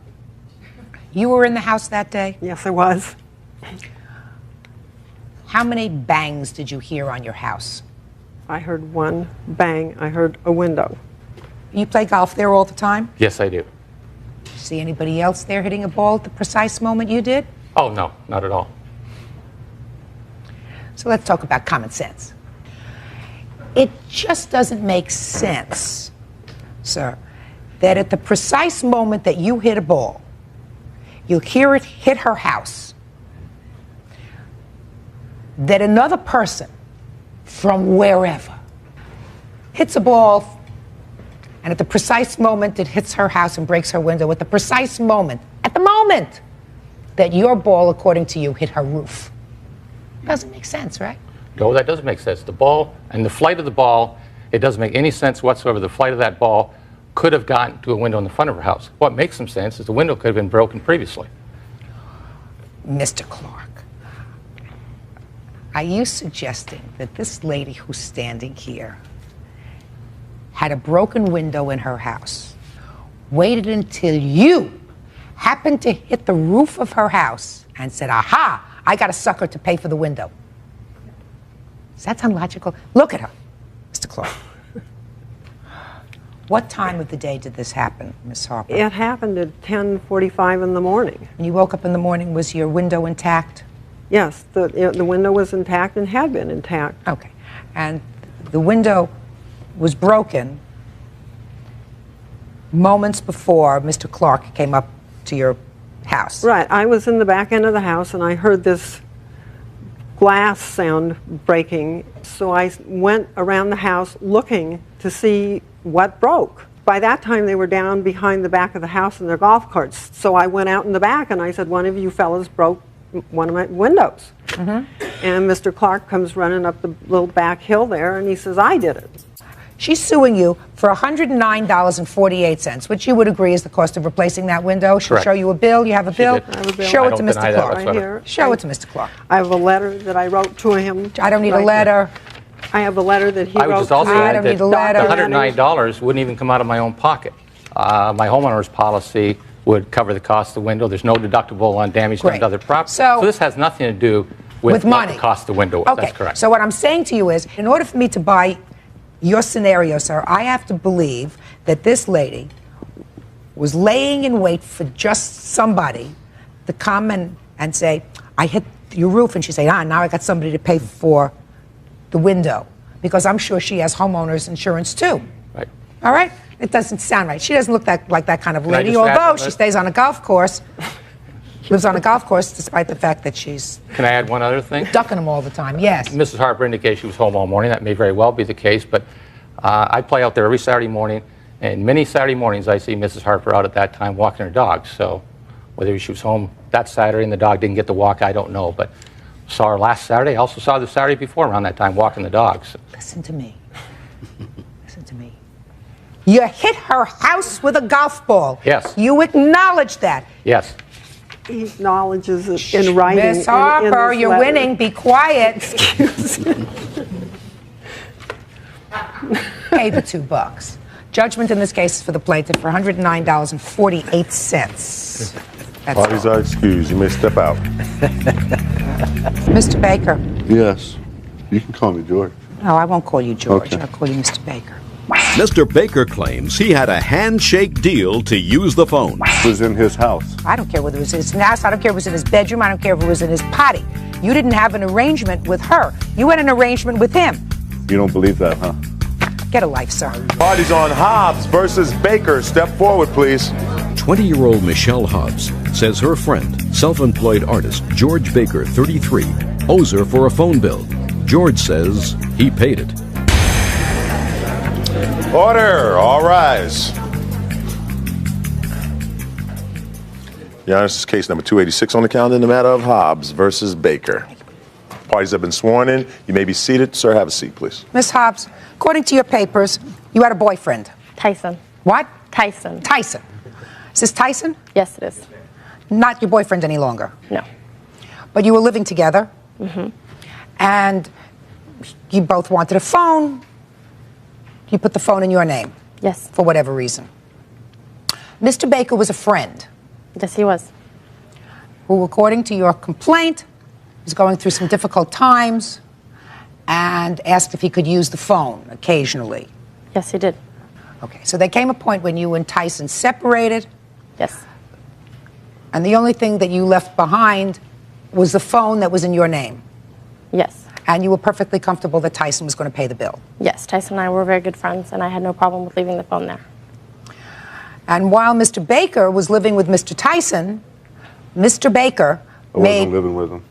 You were in the house that day? Yes, I was. How many bangs did you hear on your house? I heard one bang. I heard a window. You play golf there all the time? Yes, I do. See anybody else there hitting a ball at the precise moment you did? Oh, no, not at all. So let's talk about common sense. It just doesn't make sense, sir, that at the precise moment that you hit a ball, you hear it hit her house, that another person from wherever hits a ball, and at the precise moment it hits her house and breaks her window, at the precise moment, at the moment that your ball, according to you, hit her roof. Doesn't make sense, right? No, that doesn't make sense. The ball and the flight of the ball, it doesn't make any sense whatsoever. The flight of that ball could have gotten to a window in the front of her house. What makes some sense is the window could have been broken previously. Mr. Clark, are you suggesting that this lady who's standing here had a broken window in her house, waited until you happened to hit the roof of her house and said, aha, I got a sucker to pay for the window? Does that sound logical? Look at her, Mr. Clark. What time of the day did this happen, Miss Harper? It happened at 10:45 in the morning. When you woke up in the morning, was your window intact? Yes, the window was intact and had been intact. Okay. And the window was broken moments before Mr. Clark came up to your house. Right. I was in the back end of the house and I heard this glass sound breaking. So I went around the house looking to see what broke. By that time, they were down behind the back of the house in their golf carts. So I went out in the back and I said, one of you fellas broke one of my windows. And Mr. Clark comes running up the little back hill there and he says, I did it. She's suing you for $109.48, which you would agree is the cost of replacing that window. She'll Correct. show you a bill. You have a bill? I have a bill. Show I it to don't Mr. deny that Clark. whatsoever. Show it to Mr. Clark. I have a letter that I wrote to him. I don't need a right letter. there. I have a letter that he I would wrote just also to me. I add don't that need a letter. the $109 wouldn't even come out of my own pocket. My homeowner's policy would cover the cost of the window. There's no deductible on damage done Great. to other property. So this has nothing to do with what money. the cost of the window was. Okay. That's correct. So what I'm saying to you is, in order for me to buy your scenario, sir, I have to believe that this lady was laying in wait for just somebody to come and say, I hit your roof, and she'd say, now I got somebody to pay for the window, because I'm sure she has homeowner's insurance too. Right. All right? It doesn't sound right. She doesn't look like that kind of Can I lady, just add although one she other- stays on a golf course, lives on a golf course, despite the fact that she's Can I add one other thing? ducking them all the time. Yes. Mrs. Harper indicated she was home all morning. That may very well be the case, but I play out there every Saturday morning, and many Saturday mornings I see Mrs. Harper out at that time walking her dog. So whether she was home that Saturday and the dog didn't get to walk, I don't know. But saw her last Saturday. I also saw her the Saturday before around that time walking the dogs. Listen to me. Listen to me. You hit her house with a golf ball. Yes. You acknowledge that. Yes. He acknowledges it in writing. Miss in Harper, this you're letter. winning. Be quiet. Pay the $2. Judgment in this case is for the plaintiff for $109.48. That's Parties all. are excused. You may step out. Mr. Baker. Yes. You can call me George. No, I won't call you George. Okay. I'll call you Mr. Baker. Mr. Baker claims he had a handshake deal to use the phone. It was in his house. I don't care whether it was in his house. I don't care if it was in his bedroom. I don't care if it was in his potty. You didn't have an arrangement with her. You had an arrangement with him. You don't believe that, huh? Get a life, sir. Parties on Hobbs versus Baker. Step forward, please. 20-year-old Michelle Hobbs says her friend, self-employed artist George Baker, 33, owes her for a phone bill. George says he paid it. Order. All rise. Your Honor, this is case number 286 on the calendar in the matter of Hobbs versus Baker. Parties have been sworn in. You may be seated. Sir, have a seat, please. Miss Hobbs, according to your papers, You had a boyfriend. Tyson. What? Tyson. Tyson. Is this Tyson? Yes, it is. Not your boyfriend any longer? No. But you were living together? Mm-hmm. And you both wanted a phone. You put the phone in your name? Yes. For whatever reason. Mr. Baker was a friend. Yes, he was. Who, according to your complaint, was going through some difficult times and asked if he could use the phone occasionally. Yes, he did. Okay, so there came a point when you and Tyson separated. Yes. And the only thing that you left behind was the phone that was in your name. Yes. And you were perfectly comfortable that Tyson was going to pay the bill. Yes, Tyson and I were very good friends, and I had no problem with leaving the phone there. And while Mr. Baker was living with Mr. Tyson, Mr. Baker I wasn't living with him.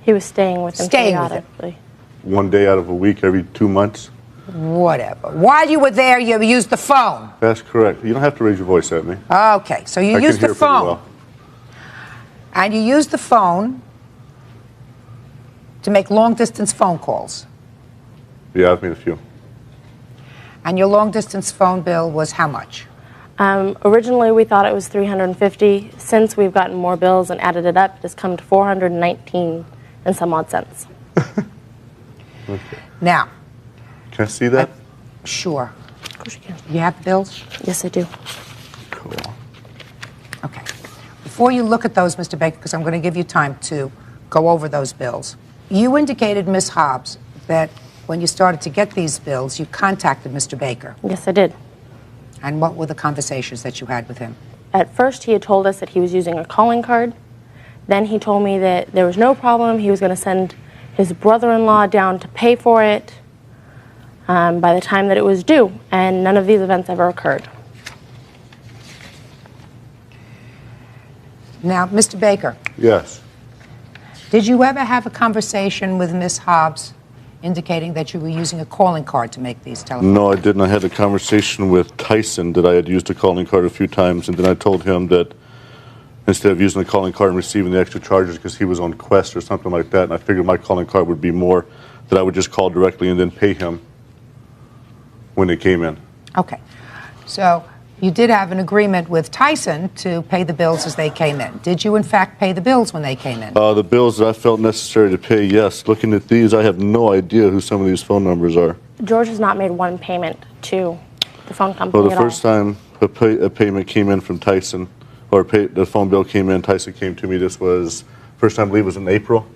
He was staying with him periodically. One day out of a week, every 2 months. Whatever. While you were there, you used the phone. That's correct. You don't have to raise your voice at me. Okay, so you I used can the hear pretty phone. well. And you used the phone to make long-distance phone calls. Yeah, I've made a few. And your long-distance phone bill was how much? Originally, we thought it was $350. Since we've gotten more bills and added it up, it has come to $419 and some odd cents. Okay. Now. Can I see that? Sure. Of course you can. You have the bills? Yes, I do. Cool. Okay. Before you look at those, Mr. Baker, because I'm going to give you time to go over those bills, you indicated, Ms. Hobbs, that when you started to get these bills, you contacted Mr. Baker. Yes, I did. And what were the conversations that you had with him? At first, he had told us that he was using a calling card. Then he told me that there was no problem. He was going to send his brother-in-law down to pay for it by the time that it was due. And none of these events ever occurred. Now, Mr. Baker. Yes. Did you ever have a conversation with Ms. Hobbs indicating that you were using a calling card to make these telephone No, I didn't. I had a conversation with Tyson that I had used a calling card a few times, and then I told him that instead of using the calling card and receiving the extra charges because he was on Quest or something like that, and I figured my calling card would be more, that I would just call directly and then pay him when they came in. Okay. So you did have an agreement with Tyson to pay the bills as they came in. Did you, in fact, pay the bills when they came in? The bills that I felt necessary to pay, yes. Looking at these, I have no idea who some of these phone numbers are. George has not made one payment to the phone company Well, the at all. first time a payment came in from Tyson, or the phone bill came in, Tyson came to me. This was, first time I believe was in April.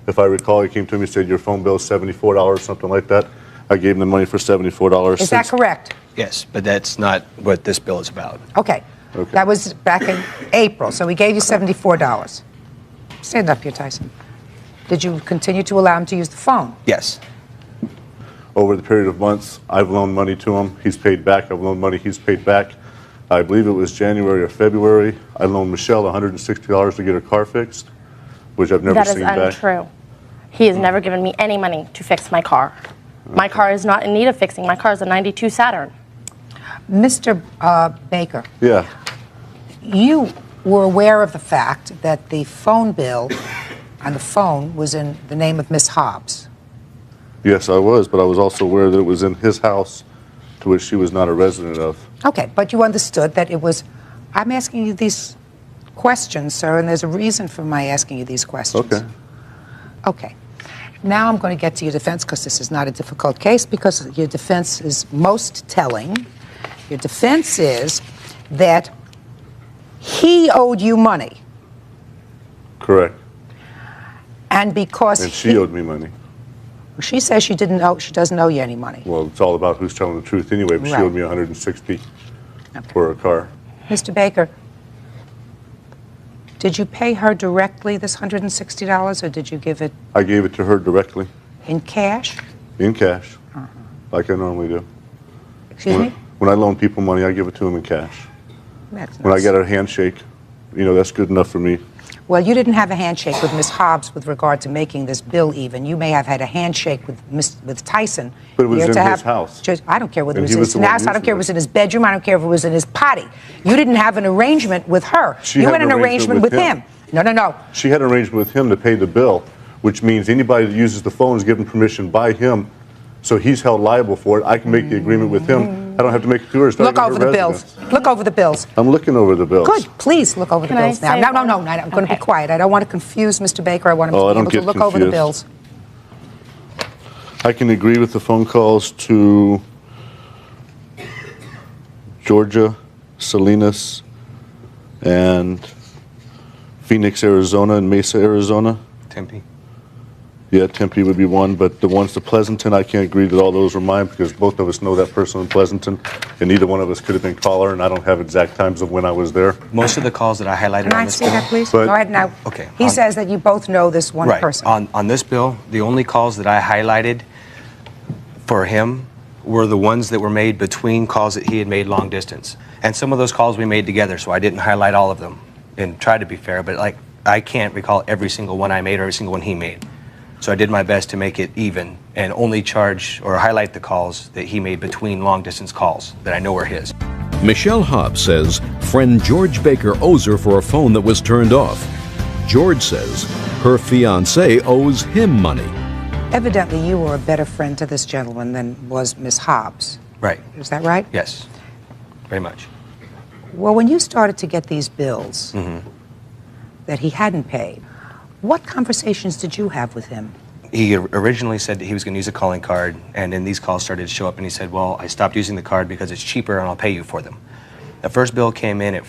If I recall, he came to me and said, your phone bill is $74, something like that. I gave him the money for $74. Is that correct? Yes, but that's not what this bill is about. Okay. That was back in April, so we gave you $74. Stand up here, Tyson. Did you continue to allow him to use the phone? Yes. Over the period of months, I've loaned money to him. He's paid back. I've loaned money. He's paid back. I believe it was January or February. I loaned Michelle $160 to get her car fixed, which I've never seen back. That is untrue. He has never given me any money to fix my car. My car is not in need of fixing. My car is a '92 Saturn. Mr. Baker. Yeah. You were aware of the fact that the phone bill and the phone was in the name of Miss Hobbs. Yes, I was, but I was also aware that it was in his house, to which she was not a resident of. Okay, but you understood that it was. I'm asking you these questions, sir, and there's a reason for my asking you these questions. Okay. Okay. Now I'm going to get to your defense, because this is not a difficult case, because your defense is most telling. Your defense is that he owed you money. Correct. And because And she owed me money. she says she doesn't owe you any money. Well, it's all about who's telling the truth anyway, but she Right. owed me $160 for a car. Mr. Baker, did you pay her directly this $160, or did you give it I gave it to her directly, in cash? in cash, like I normally do. Excuse me? When I loan people money, I give it to them in cash. That's When I nice. get a handshake, that's good enough for me. Well, you didn't have a handshake with Miss Hobbs with regard to making this bill even. You may have had a handshake with Tyson. But it was here in to his have- house. I don't care whether And it he was was in the his one house. I don't using care if it it. was in his bedroom. I don't care if it was in his potty. You didn't have an arrangement with her. She You had had an arrangement with him. No. She had an arrangement with him to pay the bill, which means anybody that uses the phone is given permission by him, so he's held liable for it. I can make the agreement with him I don't have to make a tourist. Look over the bills. Look over the bills. I'm looking over the bills. Good. Please look over the Can I bills now. say No, no, one? no. I'm going to be quiet. I don't want to confuse Mr. Baker. I want him Oh, I to be don't able to get look over the confused. bills. I can agree with the phone calls to Georgia, Salinas, and Phoenix, Arizona, and Mesa, Arizona. Tempe. Yeah, Tempe would be one, but the ones to Pleasanton, I can't agree that all those were mine because both of us know that person in Pleasanton, and neither one of us could have been caller, and I don't have exact times of when I was there. Most of the calls that I highlighted Can on I this see bill. that, please? But- Go ahead now. Okay. He says that you both know this one Right. person. On this bill, the only calls that I highlighted for him were the ones that were made between calls that he had made long distance. And some of those calls we made together, so I didn't highlight all of them and try to be fair, but like I can't recall every single one I made or every single one he made. So I did my best to make it even and only charge or highlight the calls that he made between long distance calls that I know were his. Michelle Hobbs says friend George Baker owes her for a phone that was turned off. George says her fiancé owes him money. Evidently, you were a better friend to this gentleman than was Miss Hobbs. Right. Is that right? Yes. Very much. Well, when you started to get these bills that he hadn't paid, what conversations did you have with him? He originally said that he was going to use a calling card, and then these calls started to show up, and he said, well, I stopped using the card because it's cheaper and I'll pay you for them. The first bill came in at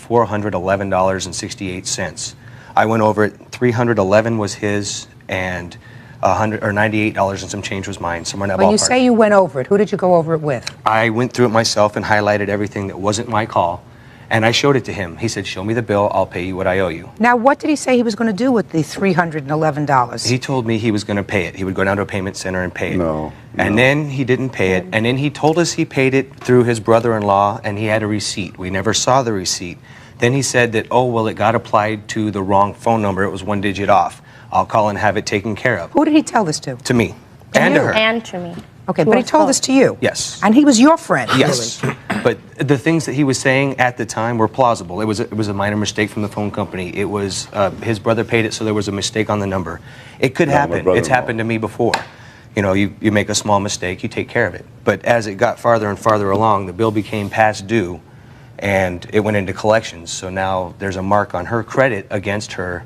$411.68. I went over it. $311 was his, and $98 and some change was mine, somewhere in that When ballpark. you say you went over it, who did you go over it with? I went through it myself and highlighted everything that wasn't my call, and I showed it to him. He said, show me the bill, I'll pay you what I owe you. Now, what did he say he was going to do with the $311? He told me he was going to pay it. He would go down to a payment center and pay it. No. And then he didn't pay it, and then he told us he paid it through his brother-in-law, and he had a receipt. We never saw the receipt. Then he said that, oh, well, it got applied to the wrong phone number. It was one digit off. I'll call and have it taken care of. Who did he tell this to? To me. And to her. And to me. Okay, To but he us told both. this to you? Yes. And he was your friend, Yes. really? But the things that he was saying at the time were plausible. It was a minor mistake from the phone company. It was his brother paid it, so there was a mistake on the number. It could No, my happen. It's brother-in-law. happened to me before. You know, you make a small mistake, you take care of it. But as it got farther and farther along, the bill became past due, and it went into collections. So now there's a mark on her credit against her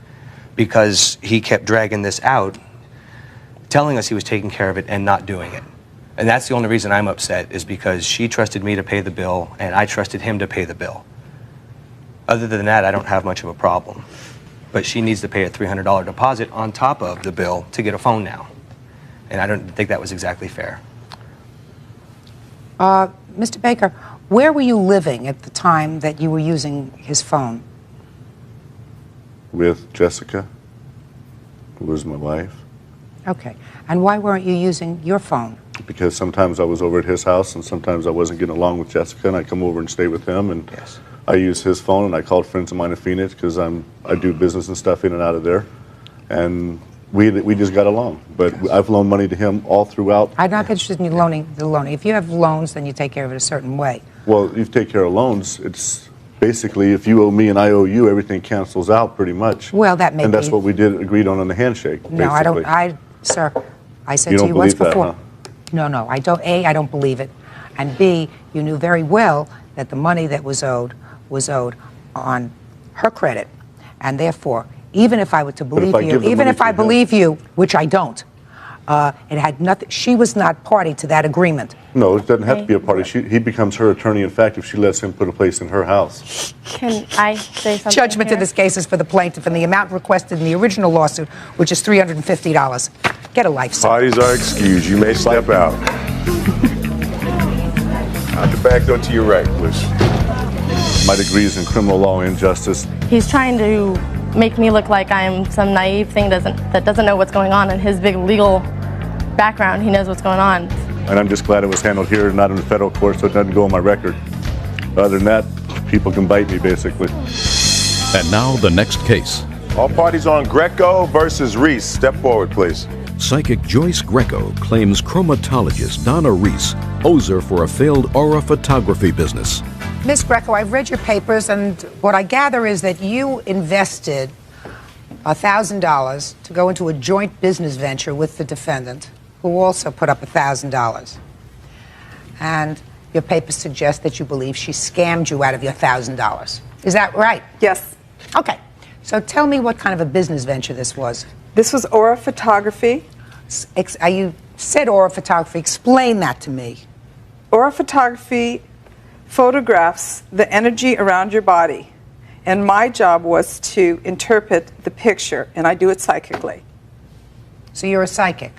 because he kept dragging this out, telling us he was taking care of it and not doing it. And that's the only reason I'm upset, is because she trusted me to pay the bill and I trusted him to pay the bill. Other than that, I don't have much of a problem. But she needs to pay a $300 deposit on top of the bill to get a phone now. And I don't think that was exactly fair. Mr. Baker, where were you living at the time that you were using his phone? With Jessica, who was my wife, Okay. And why weren't you using your phone? because sometimes I was over at his house and sometimes I wasn't getting along with Jessica, and I come over and stay with him, and I use his phone, and I called friends of mine in Phoenix because I do business and stuff in and out of there, and we just got along. But I've loaned money to him all throughout. I'm not interested in you loaning. If you have loans, then you take care of it a certain way. Well, you take care of loans. It's basically if you owe me and I owe you, everything cancels out pretty much. Well, that may And that's be- what we agreed on the handshake. No, I don't. basically. Sir, I said You to don't you once believe that, before. huh? No, I don't. A, I don't believe it, and B, you knew very well that the money that was owed on her credit, and therefore, even if I were to But if believe I you, give the even money if to I him- believe you, which I don't, it had nothing. She was not party to that agreement. No, it doesn't have to be a party. He becomes her attorney, in fact, if she lets him put a place in her house. Can I say something Judgment here? in this case is for the plaintiff, and the amount requested in the original lawsuit, which is $350. Get a life, sir. Parties are excused. You may step out. Out the back door to your right, please. My degree is in criminal law and justice. He's trying to make me look like I'm some naive thing that doesn't know what's going on. In his big legal background, he knows what's going on. And I'm just glad it was handled here and not in the federal court, so it doesn't go on my record. Other than that, people can bite me, basically. And now the next case. All parties on Greco versus Reese. Step forward, please. Psychic Joyce Greco claims chromatologist Donna Reese owes her for a failed aura photography business. Miss Greco, I've read your papers, and what I gather is that you invested $1,000 to go into a joint business venture with the defendant, who also put up $1,000. And your papers suggest that you believe she scammed you out of your $1,000. Is that right? Yes. Okay. So tell me what kind of a business venture this was. This was Aura Photography. You said Aura Photography. Explain that to me. Aura Photography photographs the energy around your body. And my job was to interpret the picture, and I do it psychically. So you're a psychic?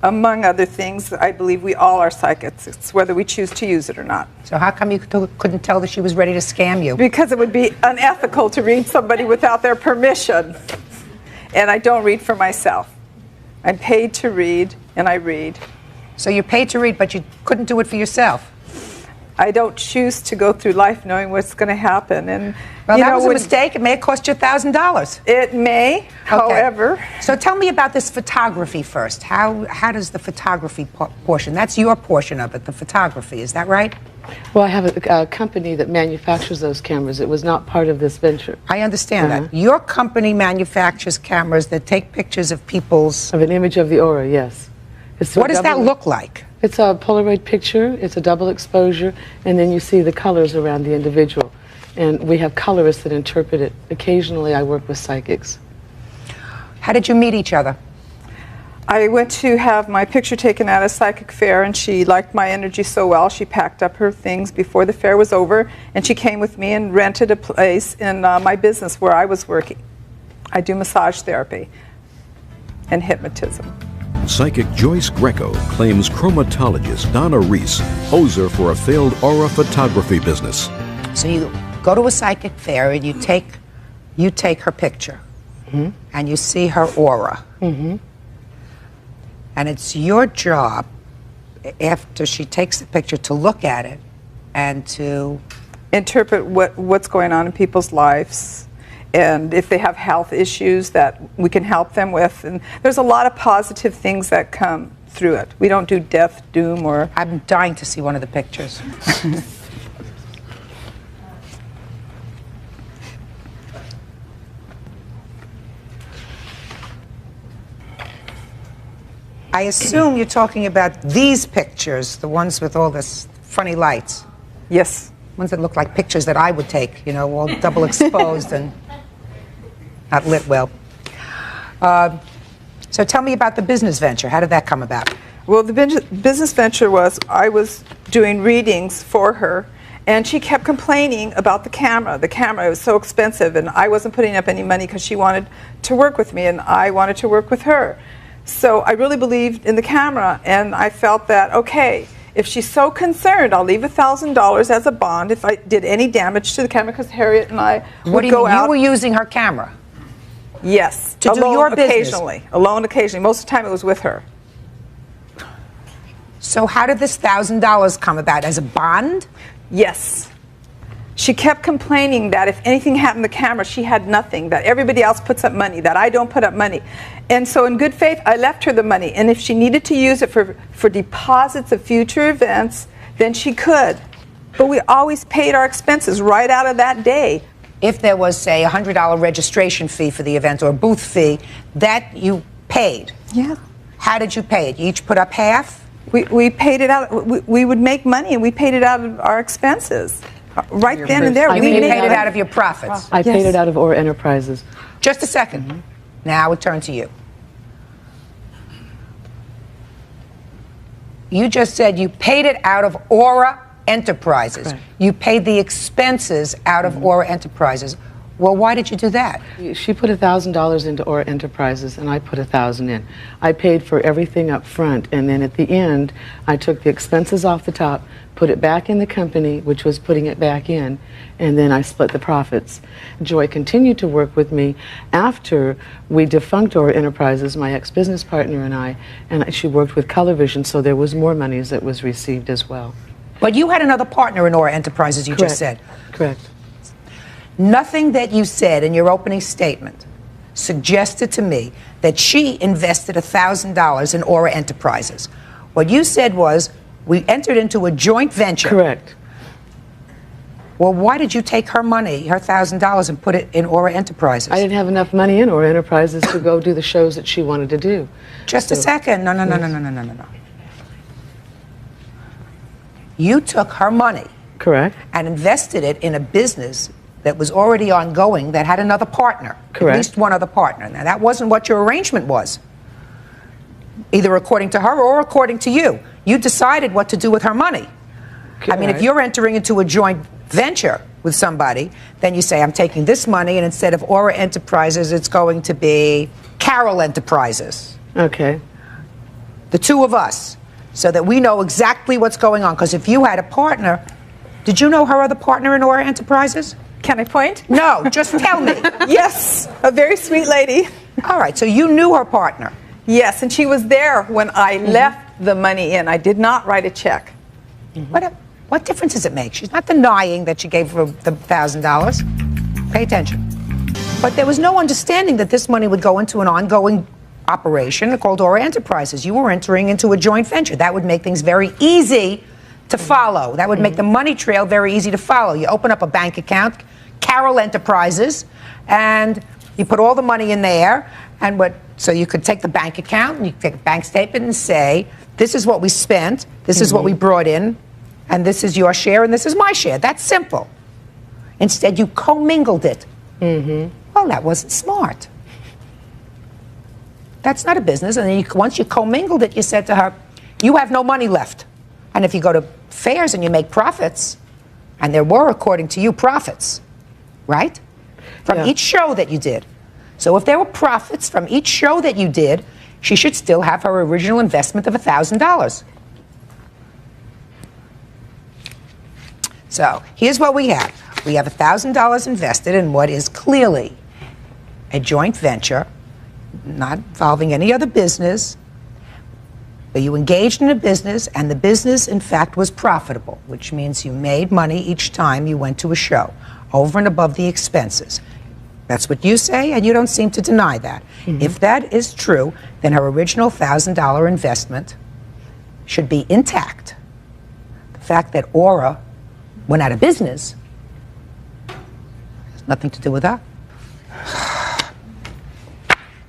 Among other things, I believe we all are psychics. It's whether we choose to use it or not. So how come you couldn't tell that she was ready to scam you? Because it would be unethical to read somebody without their permission. And I don't read for myself. I'm paid to read, and I read. So you're paid to read, but you couldn't do it for yourself? I don't choose to go through life knowing what's going to happen. And well, that was a mistake. It may have cost you $1,000. It may, however. So tell me about this photography first. How does the photography portion, that's your portion of it, the photography, is that right? Well, I have a company that manufactures those cameras. It was not part of this venture. I understand that. Your company manufactures cameras that take pictures of people's... Of an image of the aura, yes. What does that look like? It's a Polaroid picture, it's a double exposure, and then you see the colors around the individual. And we have colorists that interpret it. Occasionally I work with psychics. How did you meet each other? I went to have my picture taken at a psychic fair, and she liked my energy so well, she packed up her things before the fair was over, and she came with me and rented a place in my business where I was working. I do massage therapy and hypnotism. Psychic Joyce Greco claims chromatologist Donna Reese owes her for a failed aura photography business. So you go to a psychic fair and you take her picture, and you see her aura. And it's your job, after she takes the picture, to look at it and to interpret what's going on in people's lives. And if they have health issues that we can help them with. And there's a lot of positive things that come through it. We don't do death, doom, or... I'm dying to see one of the pictures. I assume you're talking about these pictures, the ones with all this funny lights. Yes. Ones that look like pictures that I would take, you know, all double exposed and... not lit well. So tell me about the business venture. How did that come about? Well, the business venture was I was doing readings for her, and she kept complaining about the camera. The camera was so expensive, and I wasn't putting up any money because she wanted to work with me, and I wanted to work with her. So I really believed in the camera, and I felt that, okay, if she's so concerned, I'll leave $1,000 as a bond if I did any damage to the camera, because Harriet and I would go out. You were using her camera? Yes. To do your business? Occasionally. Alone occasionally. Most of the time it was with her. So how did this $1,000 come about? As a bond? Yes. She kept complaining that if anything happened to the camera, she had nothing, that everybody else puts up money, that I don't put up money. And so in good faith, I left her the money. And if she needed to use it for deposits of future events, then she could. But we always paid our expenses right out of that day. If there was, say, a $100 registration fee for the event or a booth fee, that you paid? Yeah. How did you pay it? You each put up half? We paid it out. We would make money, and we paid it out of our expenses. Right then and there. You paid it out of your profits? I paid it out of Aura Enterprises. Just a second. Now I would turn to you. You just said you paid it out of Aura Enterprises. Correct. You paid the expenses out of Aura Enterprises. Well, why did you do that? She put $1,000 into Aura Enterprises, and I put $1,000 in. I paid for everything up front, and then at the end, I took the expenses off the top, put it back in the company, which was putting it back in, and then I split the profits. Joy continued to work with me after we defunct Aura Enterprises, my ex-business partner and I, and she worked with Colorvision, so there was more monies that was received as well. But you had another partner in Aura Enterprises, you just said. Correct. Nothing that you said in your opening statement suggested to me that she invested $1,000 in Aura Enterprises. What you said was, we entered into a joint venture. Correct. Well, why did you take her money, her $1,000, and put it in Aura Enterprises? I didn't have enough money in Aura Enterprises to go do the shows that she wanted to do. Just a second. No. You took her money. Correct. And invested it in a business that was already ongoing that had another partner. Correct. At least one other partner. Now, that wasn't what your arrangement was, either according to her or according to you. You decided what to do with her money. I mean, if you're entering into a joint venture with somebody, then you say, I'm taking this money, and instead of Aura Enterprises, it's going to be Carol Enterprises. Okay. The two of us, so that we know exactly what's going on. Because if you had a partner, did you know her other partner in Aura Enterprises? Can I point? No, just tell me. Yes, a very sweet lady. All right, so you knew her partner. Yes, and she was there when I left the money in. I did not write a check. What difference does it make? She's not denying that she gave her the $1,000. Pay attention. But there was no understanding that this money would go into an ongoing operation called Aura Enterprises. You were entering into a joint venture. That would make things very easy to follow. That would make the money trail very easy to follow. You open up a bank account, Carol Enterprises, and you put all the money in there, and so you could take the bank account, and you could take a bank statement and say, this is what we spent, this is what we brought in, and this is your share, and this is my share. That's simple. Instead, you commingled it. Well, that wasn't smart. That's not a business. And then once you commingled it, you said to her, you have no money left. And if you go to fairs and you make profits, and there were, according to you, profits, right? From each show that you did. So if there were profits from each show that you did, she should still have her original investment of $1,000. So here's what we have. We have $1,000 invested in what is clearly a joint venture, not involving any other business, but you engaged in a business, and the business, in fact, was profitable, which means you made money each time you went to a show, over and above the expenses. That's what you say, and you don't seem to deny that. If that is true, then her original $1,000 investment should be intact. The fact that Aura went out of business has nothing to do with that.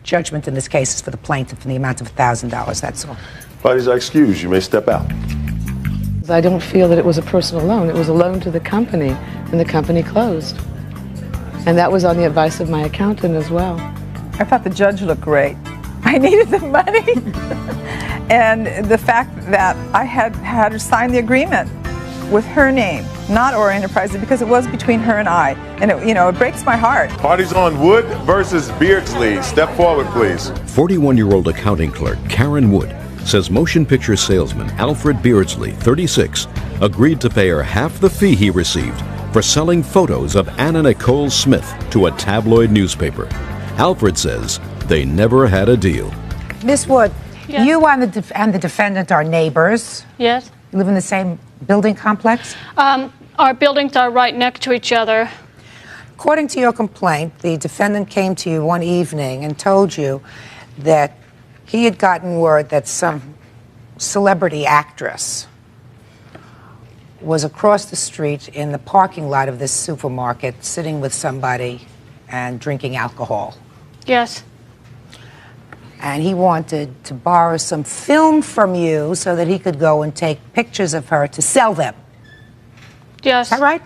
Judgment in this case is for the plaintiff in the amount of $1,000, that's all. Parties are excused. You may step out. I don't feel that it was a personal loan. It was a loan to the company, and the company closed. And that was on the advice of my accountant as well. I thought the judge looked great. I needed the money. And the fact that I had her sign the agreement with her name, not Aura Enterprises, because it was between her and I. And it breaks my heart. Parties on Wood versus Beardsley. Step forward, please. 41-year-old accounting clerk Karen Wood says motion picture salesman Alfred Beardsley, 36, agreed to pay her half the fee he received for selling photos of Anna Nicole Smith to a tabloid newspaper. Alfred says they never had a deal. Miss Wood, you and the defendant are neighbors. Yes. You live in the same building complex? Our buildings are right next to each other. According to your complaint, the defendant came to you one evening and told you that he had gotten word that some celebrity actress was across the street in the parking lot of this supermarket sitting with somebody and drinking alcohol. Yes. And he wanted to borrow some film from you so that he could go and take pictures of her to sell them. Yes. Is that right?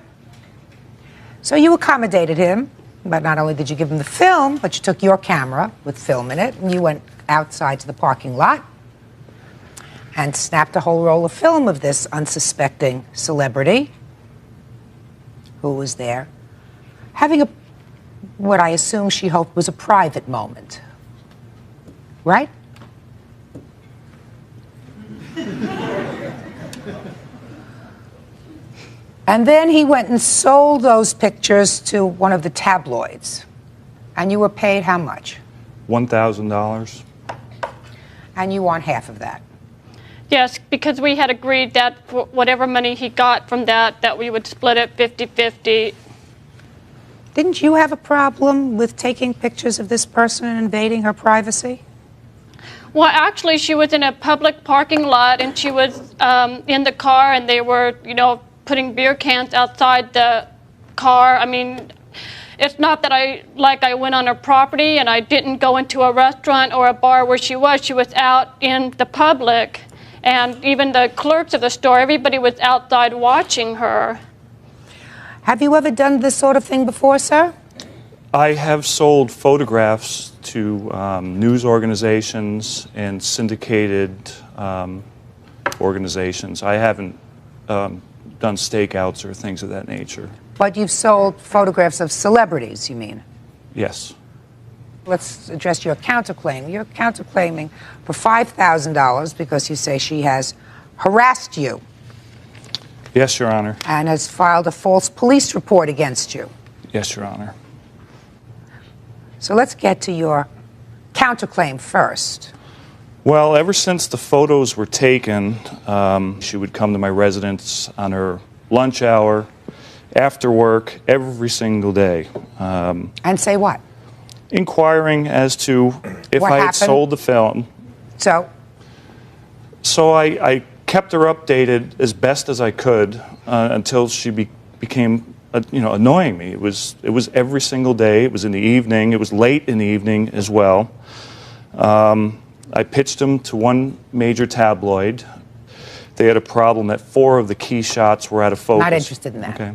So you accommodated him, but not only did you give him the film, but you took your camera with film in it, and you went outside to the parking lot and snapped a whole roll of film of this unsuspecting celebrity who was there, having what I assume she hoped was a private moment. Right? And then he went and sold those pictures to one of the tabloids. And you were paid how much? $1,000. And you want half of that? Yes, because we had agreed that whatever money he got from that we would split it 50-50. Didn't you have a problem with taking pictures of this person and invading her privacy? Well, actually, she was in a public parking lot, and she was in the car, and they were, putting beer cans outside the car. I mean, it's not that I went on her property and I didn't go into a restaurant or a bar where she was. She was out in the public, And even the clerks of the store, everybody was outside watching her. Have you ever done this sort of thing before, sir? I have sold photographs to news organizations and syndicated organizations. I haven't done stakeouts or things of that nature. But you've sold photographs of celebrities, you mean? Yes. Let's address your counterclaim. You're counterclaiming for $5,000 because you say she has harassed you Yes, Your Honor. and has filed a false police report against you. Yes, Your Honor. So let's get to your counterclaim first. Well, ever since the photos were taken, she would come to my residence on her lunch hour, after work, every single day. And say what? Inquiring as to if What I had happened? sold the film. So I kept her updated as best as I could until she became, annoying me. It was every single day. It was in the evening. It was late in the evening as well. I pitched them to one major tabloid. They had a problem that 4 of the key shots were out of focus. Not interested in that. Okay.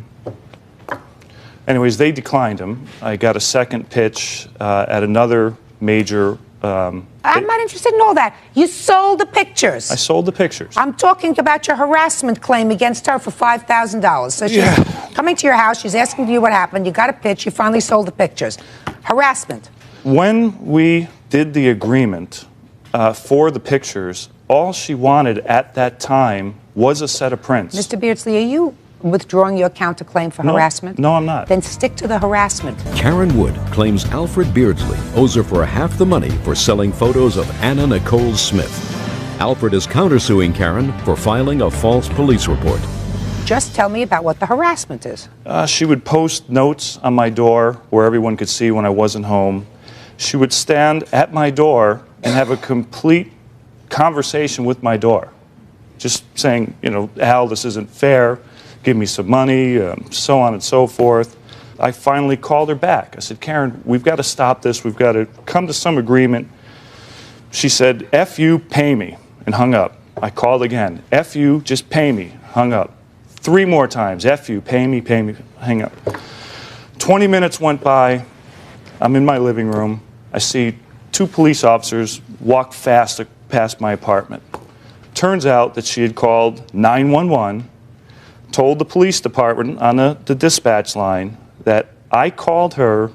Anyways, they declined them. I got a second pitch at another major. I'm not interested in all that. You sold the pictures. I sold the pictures. I'm talking about your harassment claim against her for $5,000. So she's coming to your house. She's asking you what happened. You got a pitch. You finally sold the pictures. Harassment. When we did the agreement for the pictures, all she wanted at that time was a set of prints. Mr. Beardsley, are you withdrawing your counterclaim for No. harassment? No, I'm not. Then stick to the harassment. Karen Wood claims Alfred Beardsley owes her for half the money for selling photos of Anna Nicole Smith. Alfred is countersuing Karen for filing a false police report. Just tell me about what the harassment is. She would post notes on my door where everyone could see when I wasn't home. She would stand at my door and have a complete conversation with my door. Just saying, Al, this isn't fair. Give me some money, so on and so forth. I finally called her back. I said, Karen, we've got to stop this. We've got to come to some agreement. She said, F you, pay me, and hung up. I called again. F you, just pay me, hung up. 3 more times. F you, pay me, hang up. 20 minutes went by. I'm in my living room. I see 2 police officers walk fast past my apartment. Turns out that she had called 911, told the police department on the dispatch line that I called her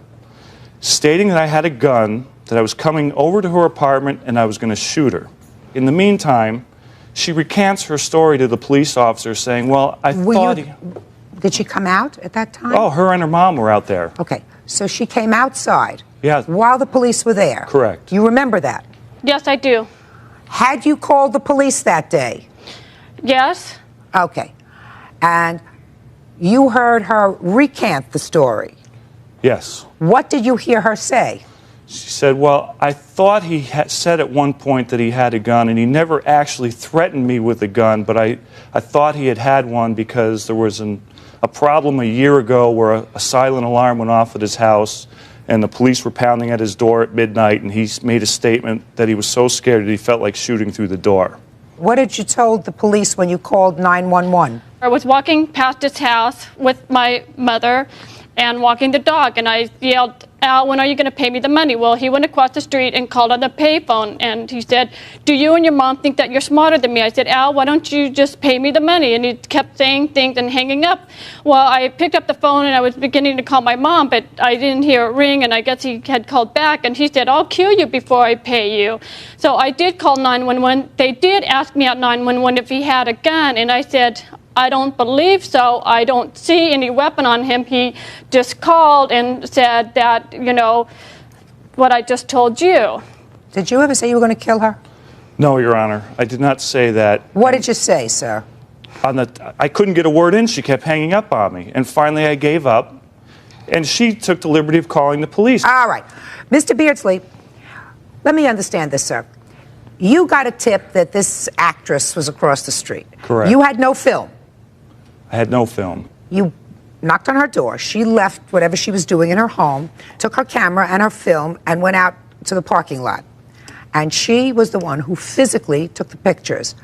stating that I had a gun, that I was coming over to her apartment and I was going to shoot her. In the meantime, she recants her story to the police officer saying, well, I thought Did she come out at that time? Oh, her and her mom were out there. Okay, so she came outside Yeah. while the police were there. Correct. You remember that? Yes, I do. Had you called the police that day? Yes. Okay. And you heard her recant the story. Yes. What did you hear her say? She said, well, I thought he had said at one point that he had a gun, and he never actually threatened me with a gun, but I thought he had one because there was a problem a year ago where a silent alarm went off at his house, and the police were pounding at his door at midnight, and he made a statement that he was so scared that he felt like shooting through the door. What did you told the police when you called 911? I was walking past his house with my mother and walking the dog, and I yelled, Al, when are you going to pay me the money? Well, he went across the street and called on the payphone, and he said, do you and your mom think that you're smarter than me? I said, Al, why don't you just pay me the money? And he kept saying things and hanging up. Well, I picked up the phone, and I was beginning to call my mom, but I didn't hear it ring, and I guess he had called back, and he said, I'll kill you before I pay you. So I did call 911. They did ask me at 911 if he had a gun, and I said, I don't believe so. I don't see any weapon on him. He just called and said that, what I just told you. Did you ever say you were going to kill her? No, Your Honor, I did not say that. What did you say, sir? I couldn't get a word in. She kept hanging up on me. And finally I gave up, and she took the liberty of calling the police. All right. Mr. Beardsley, let me understand this, sir. You got a tip that this actress was across the street. Correct. You had no film. I had no film. You knocked on her door. She left whatever she was doing in her home, took her camera and her film, and went out to the parking lot. And she was the one who physically took the pictures.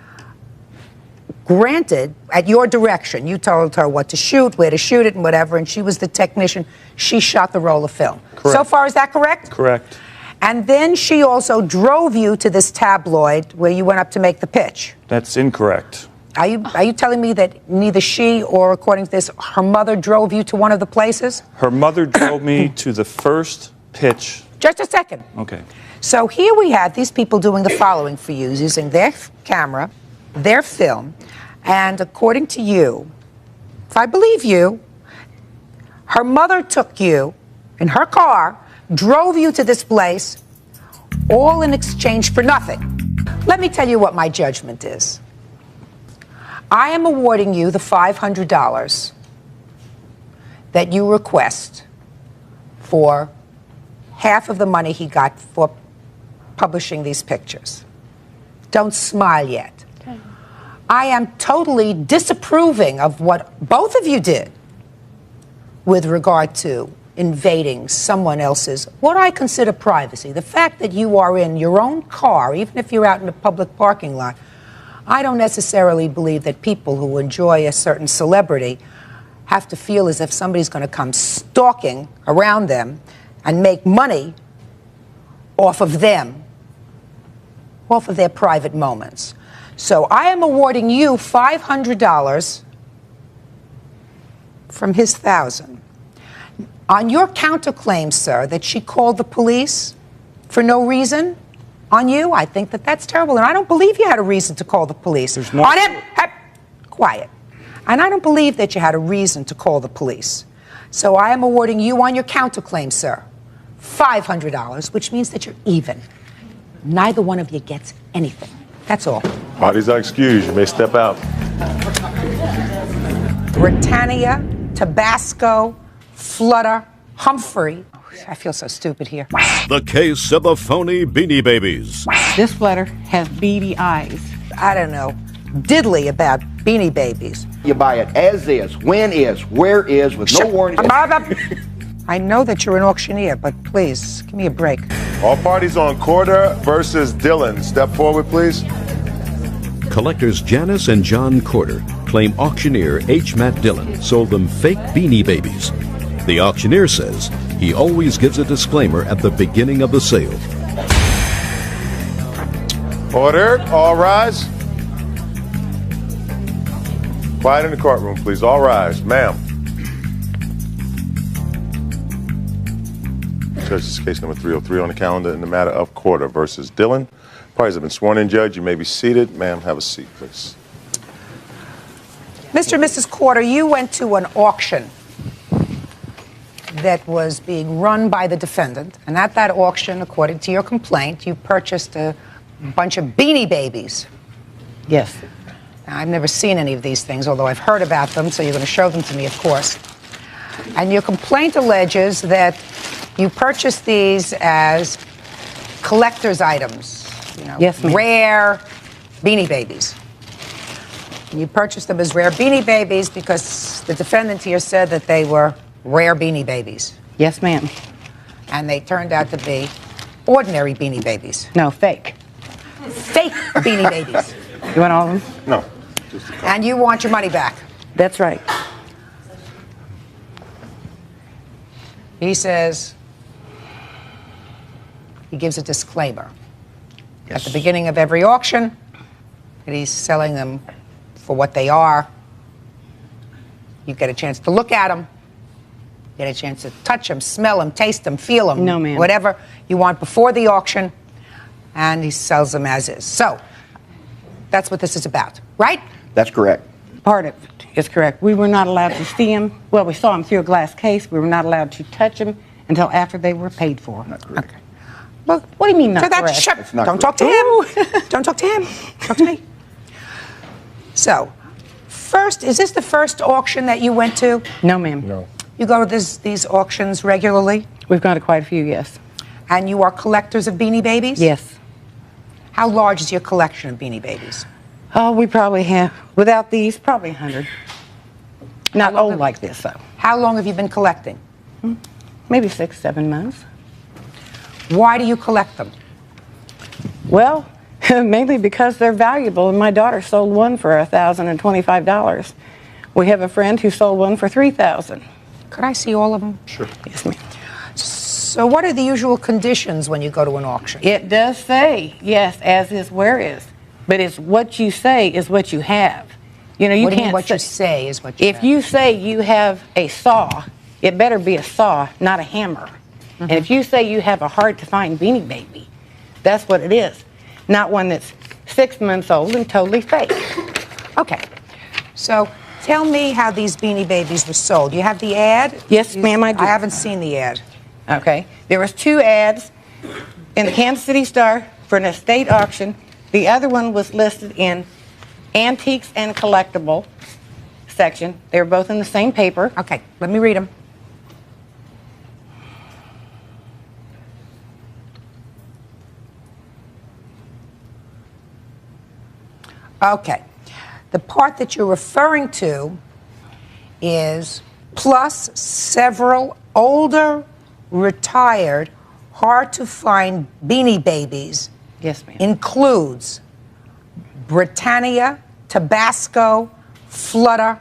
Granted, at your direction, you told her what to shoot, where to shoot it, and whatever, and she was the technician. She shot the roll of film. Correct. So far, is that correct? Correct. And then she also drove you to this tabloid where you went up to make the pitch. That's incorrect. Are you telling me that neither she or, according to this, her mother drove you to one of the places? Her mother drove me to the first pitch. Just a second. Okay. So here we had these people doing the following for you, using their camera, their film, and according to you, if I believe you, her mother took you in her car, drove you to this place, all in exchange for nothing. Let me tell you what my judgment is. I am awarding you the $500 that you request for half of the money he got for publishing these pictures. Don't smile yet. Okay. I am totally disapproving of what both of you did with regard to invading someone else's, what I consider privacy. The fact that you are in your own car, even if you're out in a public parking lot, I don't necessarily believe that people who enjoy a certain celebrity have to feel as if somebody's going to come stalking around them and make money off of them, off of their private moments. So I am awarding you $500 from his $1,000. On your counterclaim, sir, that she called the police for no reason on you, I think that that's terrible, and I don't believe you had a reason to call the police. There's more. On him! Quiet. And I don't believe that you had a reason to call the police. So I am awarding you on your counterclaim, sir, $500, which means that you're even. Neither one of you gets anything. That's all. Parties are excused. You may step out. Britannia, Tabasco, Flutter, Humphrey. I feel so stupid here. The case of the phony Beanie Babies. This flutter has beady eyes. I don't know diddly about Beanie Babies. You buy it as is, when is, where is, with no warranty. I know that you're an auctioneer, but please, give me a break. All parties on Corder versus Dillon. Step forward, please. Collectors Janice and John Corder claim auctioneer H. Matt Dillon sold them fake Beanie Babies. The auctioneer says he always gives a disclaimer at the beginning of the sale. Order. All rise. Quiet in the courtroom, please. All rise. Ma'am. Judge, this is case number 303 on the calendar in the matter of Corder versus Dillon. Parties have been sworn in, Judge. You may be seated. Ma'am, have a seat, please. Mr. and Mrs. Corder, you went to an auction that was being run by the defendant, and at that auction, according to your complaint, you purchased a bunch of Beanie Babies. Yes. Now, I've never seen any of these things, although I've heard about them, so you're going to show them to me, of course. And your complaint alleges that you purchased these as collector's items, you know, yes, ma'am. Rare Beanie Babies. And you purchased them as rare Beanie Babies because the defendant here said that they were rare Beanie Babies. Yes, ma'am. And they turned out to be ordinary Beanie Babies. No, fake. Fake Beanie Babies. You want all of them? No. And you want your money back. That's right. He says, he gives a disclaimer at the beginning of every auction that he's selling them for what they are. You get a chance to look at them, get a chance to touch them, smell them, taste them, feel them, no, ma'am. Whatever you want before the auction, and he sells them as is. So that's what this is about, right? That's correct. Part of it is correct. We were not allowed to see them. Well, we saw them through a glass case. We were not allowed to touch them until after they were paid for. Not correct. Okay. Well, what do you mean not So correct? that's not don't correct. talk to him. Don't talk to him. Talk to me. So, first, is this the first auction that you went to? No, ma'am. No. You go to these auctions regularly? We've gone to quite a few, yes. And you are collectors of Beanie Babies? Yes. How large is your collection of Beanie Babies? Oh, we probably have, without these, probably 100. Not old like this, though. How long have you been collecting? Maybe 6, 7 months. Why do you collect them? Well, Mainly because they're valuable, and my daughter sold one for $1,025. We have a friend who sold one for $3,000. Could I see all of them? Sure. Yes, ma'am. So what are the usual conditions when you go to an auction? It does say, yes, as is, where is. But it's what you say is what you have. You know, you What do you can't mean what you say is what you If have? you say you have a saw, it better be a saw, not a hammer. And if you say you have a hard-to-find Beanie Baby, that's what it is. Not one that's 6 months old and totally fake. Okay. So tell me how these Beanie Babies were sold. You have the ad? Yes, ma'am, I do. I haven't seen the ad. Okay. There was 2 ads in the Kansas City Star for an estate auction. The other one was listed in antiques and collectible section. They were both in the same paper. Okay, let me read them. Okay. The part that you're referring to is plus several older, retired, hard-to-find Beanie Babies. Yes, ma'am. Includes Britannia, Tabasco, Flutter,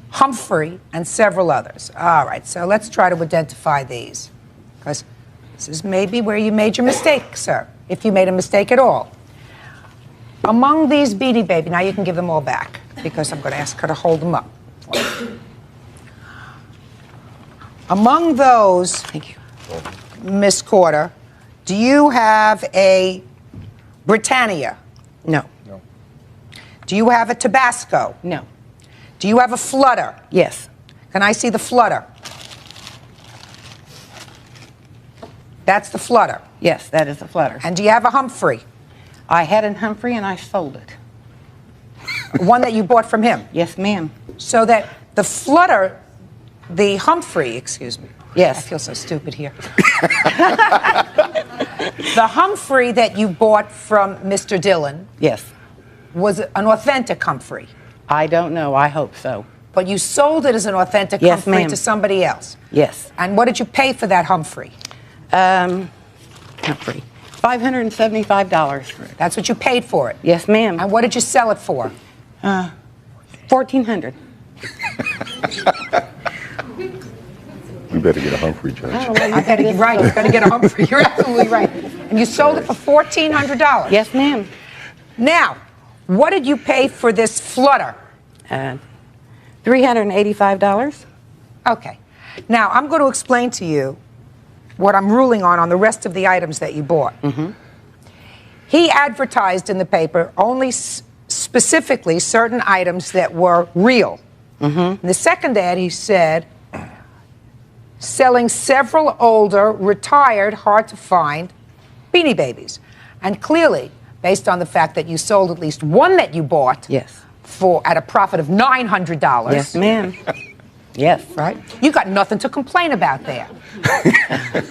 Humphrey, and several others. All right, so let's try to identify these, because this is maybe where you made your mistake, sir, if you made a mistake at all. Among these Beanie Baby, now you can give them all back, because I'm going to ask her to hold them up. Among those, thank you, Miss Corder, do you have a Britannia? No. No. Do you have a Tabasco? No. Do you have a Flutter? Yes. Can I see the Flutter? That's the Flutter. Yes, that is a Flutter. And do you have a Humphrey? I had a Humphrey and I sold it. One that you bought from him? Yes, ma'am. So that the Flutter, the Humphrey, excuse me. Yes. I feel so stupid here. The Humphrey that you bought from Mr. Dillon. Yes. Was an authentic Humphrey. I don't know. I hope so. But you sold it as an authentic Yes, Humphrey ma'am. to somebody else. Yes. And what did you pay for that Humphrey? Humphrey. $575 for it. That's what you paid for it? Yes, ma'am. And what did you sell it for? $1,400. We better get a Humphrey, Judge. I better get right. You better get a Humphrey. You're absolutely right. And you sold it for $1,400. Yes, ma'am. Now, what did you pay for this Flutter? $385. Okay. Now, I'm going to explain to you what I'm ruling on the rest of the items that you bought. Mm-hmm. He advertised in the paper only specifically certain items that were real. Mm-hmm. In the second ad, he said, selling several older, retired, hard-to-find Beanie Babies. And clearly, based on the fact that you sold at least one that you bought at a profit of $900. Yes, ma'am. Yes. Right? You got nothing to complain about there.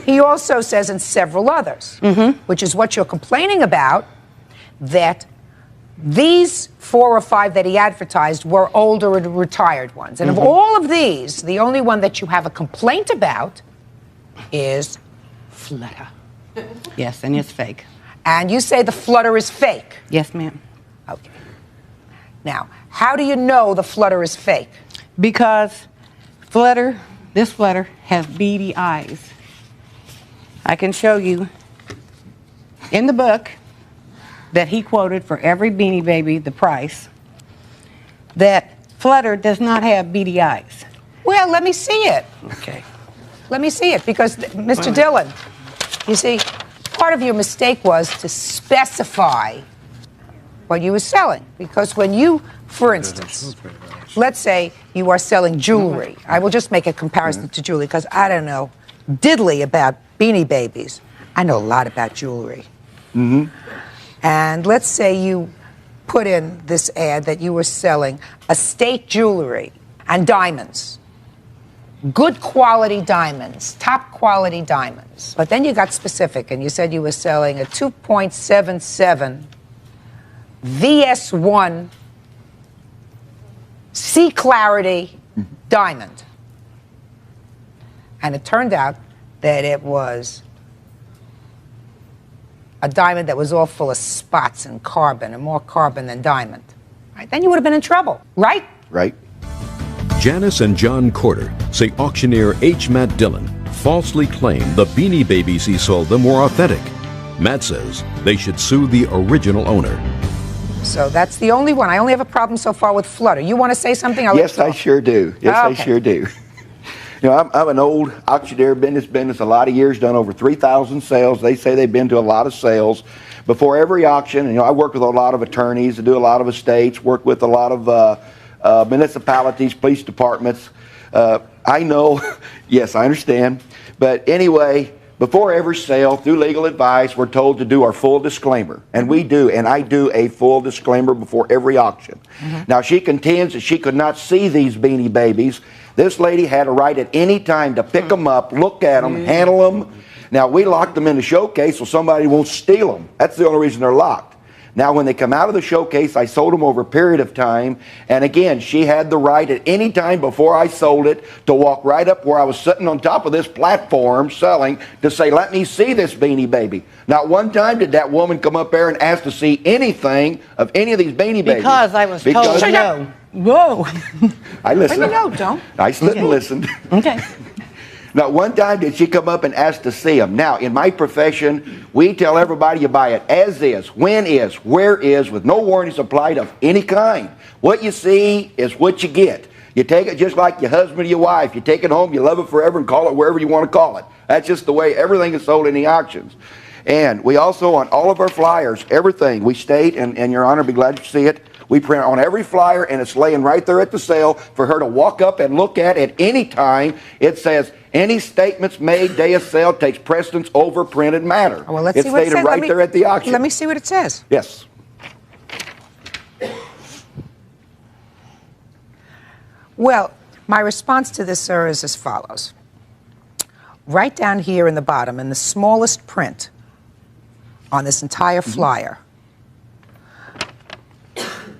He also says in several others, which is what you're complaining about, that these 4 or 5 that he advertised were older and retired ones. And of all of these, the only one that you have a complaint about is Flutter. Yes, and it's fake. And you say the Flutter is fake. Yes, ma'am. Okay. Now, how do you know the Flutter is fake? Because this Flutter has beady eyes. I can show you in the book that he quoted for every Beanie Baby, the price, that Flutter does not have beady eyes. Well, let me see it. Okay. Let me see it, because Mr. Dillon, you see, part of your mistake was to specify what you were selling. Because when you, for instance, let's say you are selling jewelry. I will just make a comparison to jewelry, because I don't know diddly about Beanie Babies. I know a lot about jewelry. And let's say you put in this ad that you were selling estate jewelry and diamonds. Good quality diamonds, top quality diamonds. But then you got specific and you said you were selling a 2.77 VS1 Sea Clarity diamond. And it turned out that it was a diamond that was all full of spots and carbon, and more carbon than diamond, right, then you would have been in trouble, right? Right. Janice and John Corder say auctioneer H. Matt Dillon falsely claimed the Beanie Babies he sold them were authentic. Matt says they should sue the original owner. So that's the only one. I only have a problem so far with Flutter. You want to say something? Yes, I sure do. Yes, I sure do. You know, I'm an old auctioneer, been in this business a lot of years, done over 3,000 sales. They say they've been to a lot of sales. Before every auction, you know, I work with a lot of attorneys, I do a lot of estates, work with a lot of municipalities, police departments. I know, yes, I understand. But anyway, before every sale, through legal advice, we're told to do our full disclaimer. And we do, and I do a full disclaimer before every auction. Now, she contends that she could not see these Beanie Babies. This lady had a right at any time to pick them up, look at them, handle them. Now, we locked them in the showcase so somebody won't steal them. That's the only reason they're locked. Now, when they come out of the showcase, I sold them over a period of time. And again, she had the right at any time before I sold it to walk right up where I was sitting on top of this platform selling to say, let me see this Beanie Baby. Not one time did that woman come up there and ask to see anything of any of these Beanie Babies. Because I was told no. Whoa. I listened. No, don't. I stood and listened. Okay. Not one time did she come up and ask to see them. Now, in my profession, we tell everybody you buy it as is, when is, where is, with no warranties applied of any kind. What you see is what you get. You take it just like your husband or your wife. You take it home, you love it forever, and call it wherever you want to call it. That's just the way everything is sold in the auctions. And we also, on all of our flyers, everything, we state, and Your Honor, be glad to see it, we print on every flyer, and it's laying right there at the sale for her to walk up and look at any time. It says, any statements made day of sale takes precedence over printed matter. Well, let's it's see what it stated says. right there at the auction. Let me see what it says. Yes. Well, my response to this, sir, is as follows. Right down here in the bottom, in the smallest print on this entire flyer,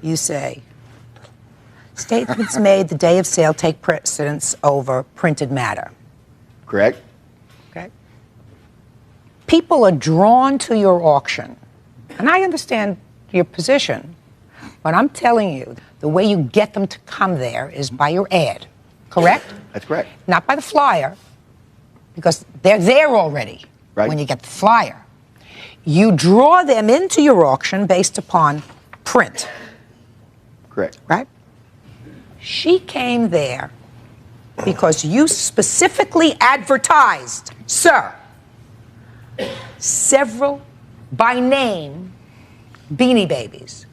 you say, statements made the day of sale take precedence over printed matter. Correct. Okay. People are drawn to your auction, and I understand your position, but I'm telling you, the way you get them to come there is by your ad, correct? That's correct. Not by the flyer, because they're there already when you get the flyer. You draw them into your auction based upon print. Correct. Right? She came there because you specifically advertised, sir, several, by name, Beanie Babies.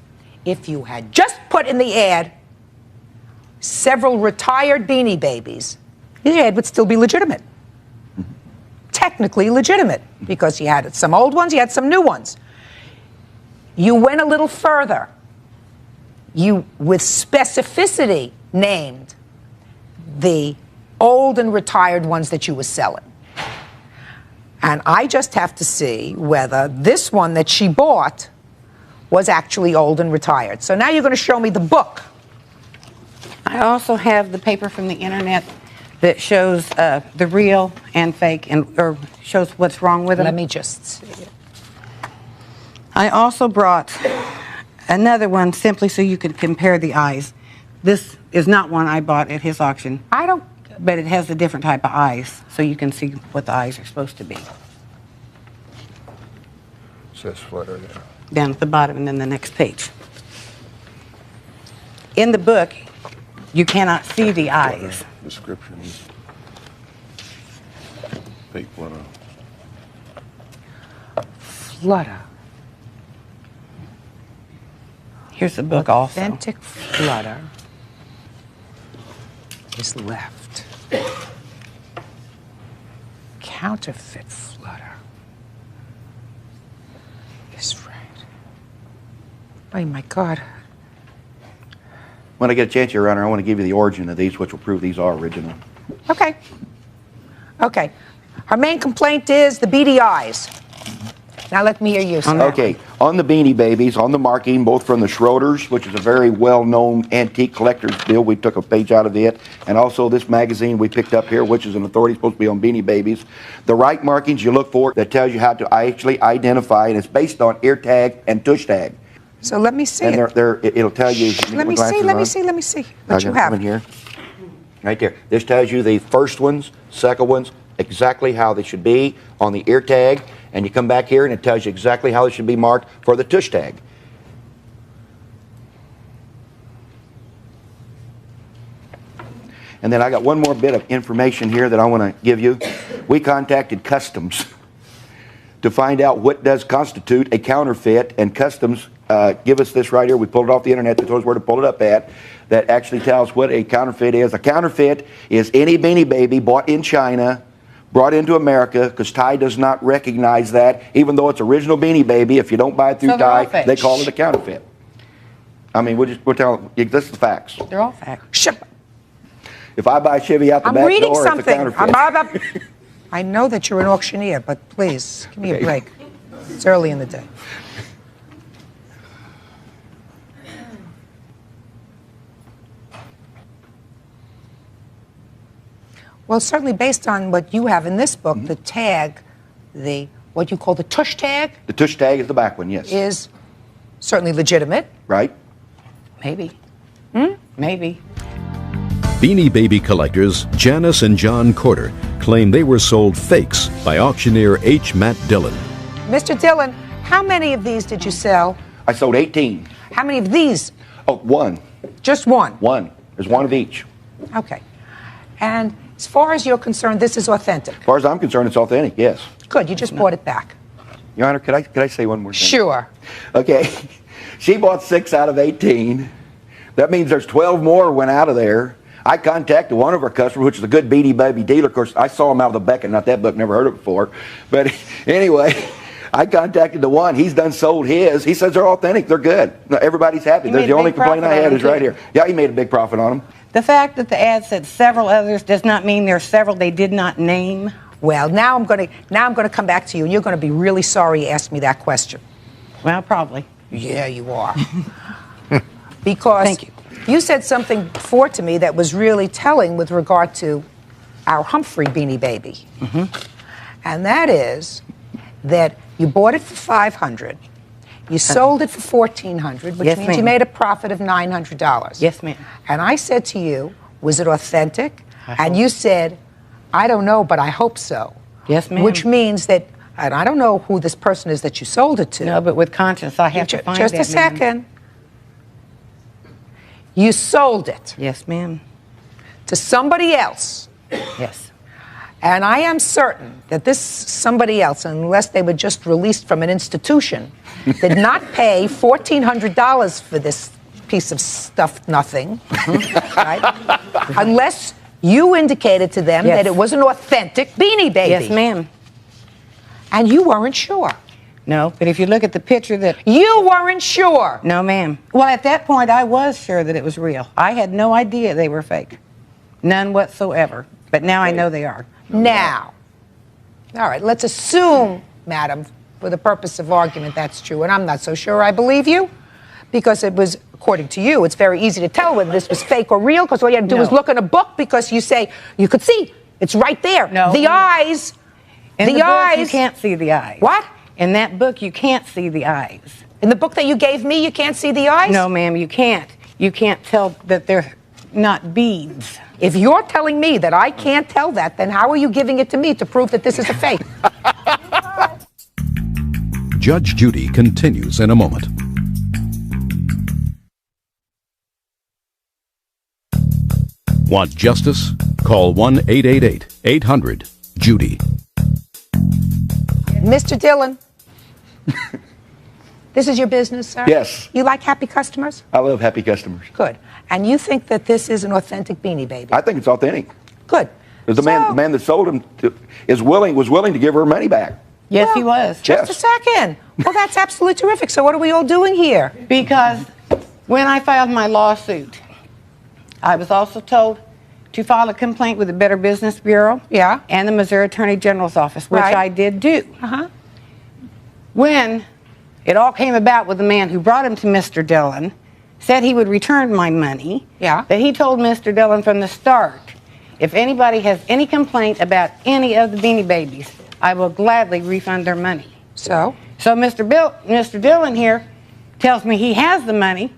If you had just put in the ad several retired Beanie Babies, the ad would still be legitimate. Technically legitimate, because you had some old ones, you had some new ones. You went a little further. You, with specificity, named the old and retired ones that you were selling. And I just have to see whether this one that she bought was actually old and retired. So now you're going to show me the book. I also have the paper from the internet that shows the real and fake, or shows what's wrong with them. Let me just see it. I also brought another one simply so you could compare the eyes. This is not one I bought at his auction. I don't. But it has a different type of eyes, so you can see what the eyes are supposed to be. Says Flutter there. Down at the bottom and then the next page. In the book, you cannot see the eyes. Description. Fake Flutter. Flutter. Here's the book also. Authentic Flutter is left. Counterfeit Flutter is right. Oh my God. When I get a chance, Your Honor, I want to give you the origin of these, which will prove these are original. Okay. Okay. Her main complaint is the beady eyes. Now let me hear you, sir. Okay. on the Beanie Babies, on the marking, both from the Schroeder's, which is a very well-known antique collector's deal. We took a page out of it. And also this magazine we picked up here, which is an authority supposed to be on Beanie Babies. The right markings you look for that tells you how to actually identify, and it's based on ear tag and tush tag. So let me see and it. It'll tell you. Let me see what you have. In here. Right there. This tells you the first ones, second ones, exactly how they should be on the ear tag. And you come back here and it tells you exactly how they should be marked for the tush tag. And then I got one more bit of information here that I want to give you. We contacted Customs to find out what does constitute a counterfeit, and Customs give us this right here. We pulled it off the internet. They told us where to pull it up at. That actually tells what a counterfeit is. A counterfeit is any Beanie Baby bought in China, brought into America, because Thai does not recognize that. Even though it's original Beanie Baby, if you don't buy it through Thai, they call it a counterfeit. I mean, we're telling you, this is the facts. They're all facts. If I buy Chevy out the back reading door, something. it's a counterfeit. I know that you're an auctioneer, but please, give me a break. It's early in the day. Well, certainly based on what you have in this book, the tag, what you call the tush tag. The tush tag is the back one, yes. Is certainly legitimate. Right. Maybe. Maybe. Beanie Baby collectors Janice and John Corder claim they were sold fakes by auctioneer H. Matt Dillon. Mr. Dillon, how many of these did you sell? I sold 18. How many of these? Oh, one. Just one? One. There's one of each. Okay. And as far as you're concerned, this is authentic? As far as I'm concerned, it's authentic, yes. Good. You just bought it back. Your Honor, could I say one more thing? Sure. Okay. She bought 6 out of 18. That means there's 12 more went out of there. I contacted one of our customers, which is a good Beanie Baby dealer. Of course, I saw him out of the Beckon, not that book, never heard of it before. But anyway, I contacted the one. He's done sold his. He says they're authentic. They're good. No, everybody's happy. The only complaint I had is right here. Yeah, he made a big profit on them. The fact that the ad said several others does not mean there are several they did not name. Well, now I'm going to come back to you, and you're going to be really sorry you asked me that question. Well, probably. Yeah, you are. Because Thank you. You said something before to me that was really telling with regard to our Humphrey Beanie Baby. And that is that you bought it for $500, you sold it for $1,400, which Yes, means you ma'am. made a profit of $900. Yes, ma'am. And I said to you, was it authentic? And you said, I don't know, but I hope so. Yes, ma'am. Which means that, and I don't know who this person is that you sold it to. No, but with conscience, I have to find Just that a second. man. You sold it. Yes, ma'am. To somebody else. Yes. And I am certain that this somebody else, unless they were just released from an institution, did not pay $1,400 for this piece of stuffed nothing, right? Unless you indicated to them that it was an authentic Beanie Baby. Yes, ma'am. And you weren't sure. No, but if you look at the picture that... You weren't sure. No, ma'am. Well, at that point, I was sure that it was real. I had no idea they were fake. None whatsoever. But now I know they are. Now. All right, let's assume, madam, for the purpose of argument, that's true. And I'm not so sure I believe you. Because it was, according to you, it's very easy to tell whether this was fake or real. Because all you had to do was look in a book because you say, you could see. It's right there. No. The eyes. In the eyes. Book, you can't see the eyes. What? In that book, you can't see the eyes. In the book that you gave me, you can't see the eyes? No, ma'am, you can't. You can't tell that they're not beads. If you're telling me that I can't tell that, then how are you giving it to me to prove that this is a fake? Judge Judy continues in a moment. Want justice? Call 1-888-800-JUDY. Mr. Dillon, this is your business, sir? Yes. You like happy customers? I love happy customers. Good. And you think that this is an authentic Beanie Baby? I think it's authentic. Good. The man that sold him was willing to give her money back. Yes, he was. Just a second. Well, that's absolutely terrific. So what are we all doing here? Because when I filed my lawsuit, I was also told to file a complaint with the Better Business Bureau and the Missouri Attorney General's office, which I did do. When It all came about with the man who brought him to Mr. Dillon, said he would return my money. Yeah. That he told Mr. Dillon from the start, if anybody has any complaint about any of the Beanie Babies, I will gladly refund their money. So Mr. Dillon here tells me he has the money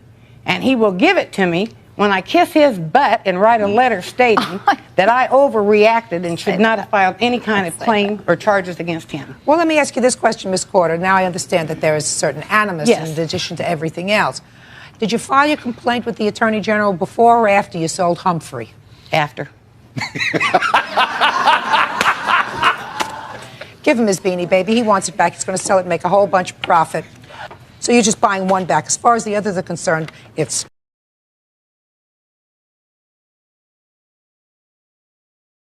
and he will give it to me when I kiss his butt and write a letter stating that I overreacted and should not have filed any kind of claim or charges against him. Well, let me ask you this question, Ms. Corder. Now I understand that there is certain animus Yes. in addition to everything else. Did you file your complaint with the Attorney General before or after you sold Humphrey? After. Give him his Beanie Baby. He wants it back. He's going to sell it and make a whole bunch of profit. So you're just buying one back. As far as the others are concerned, it's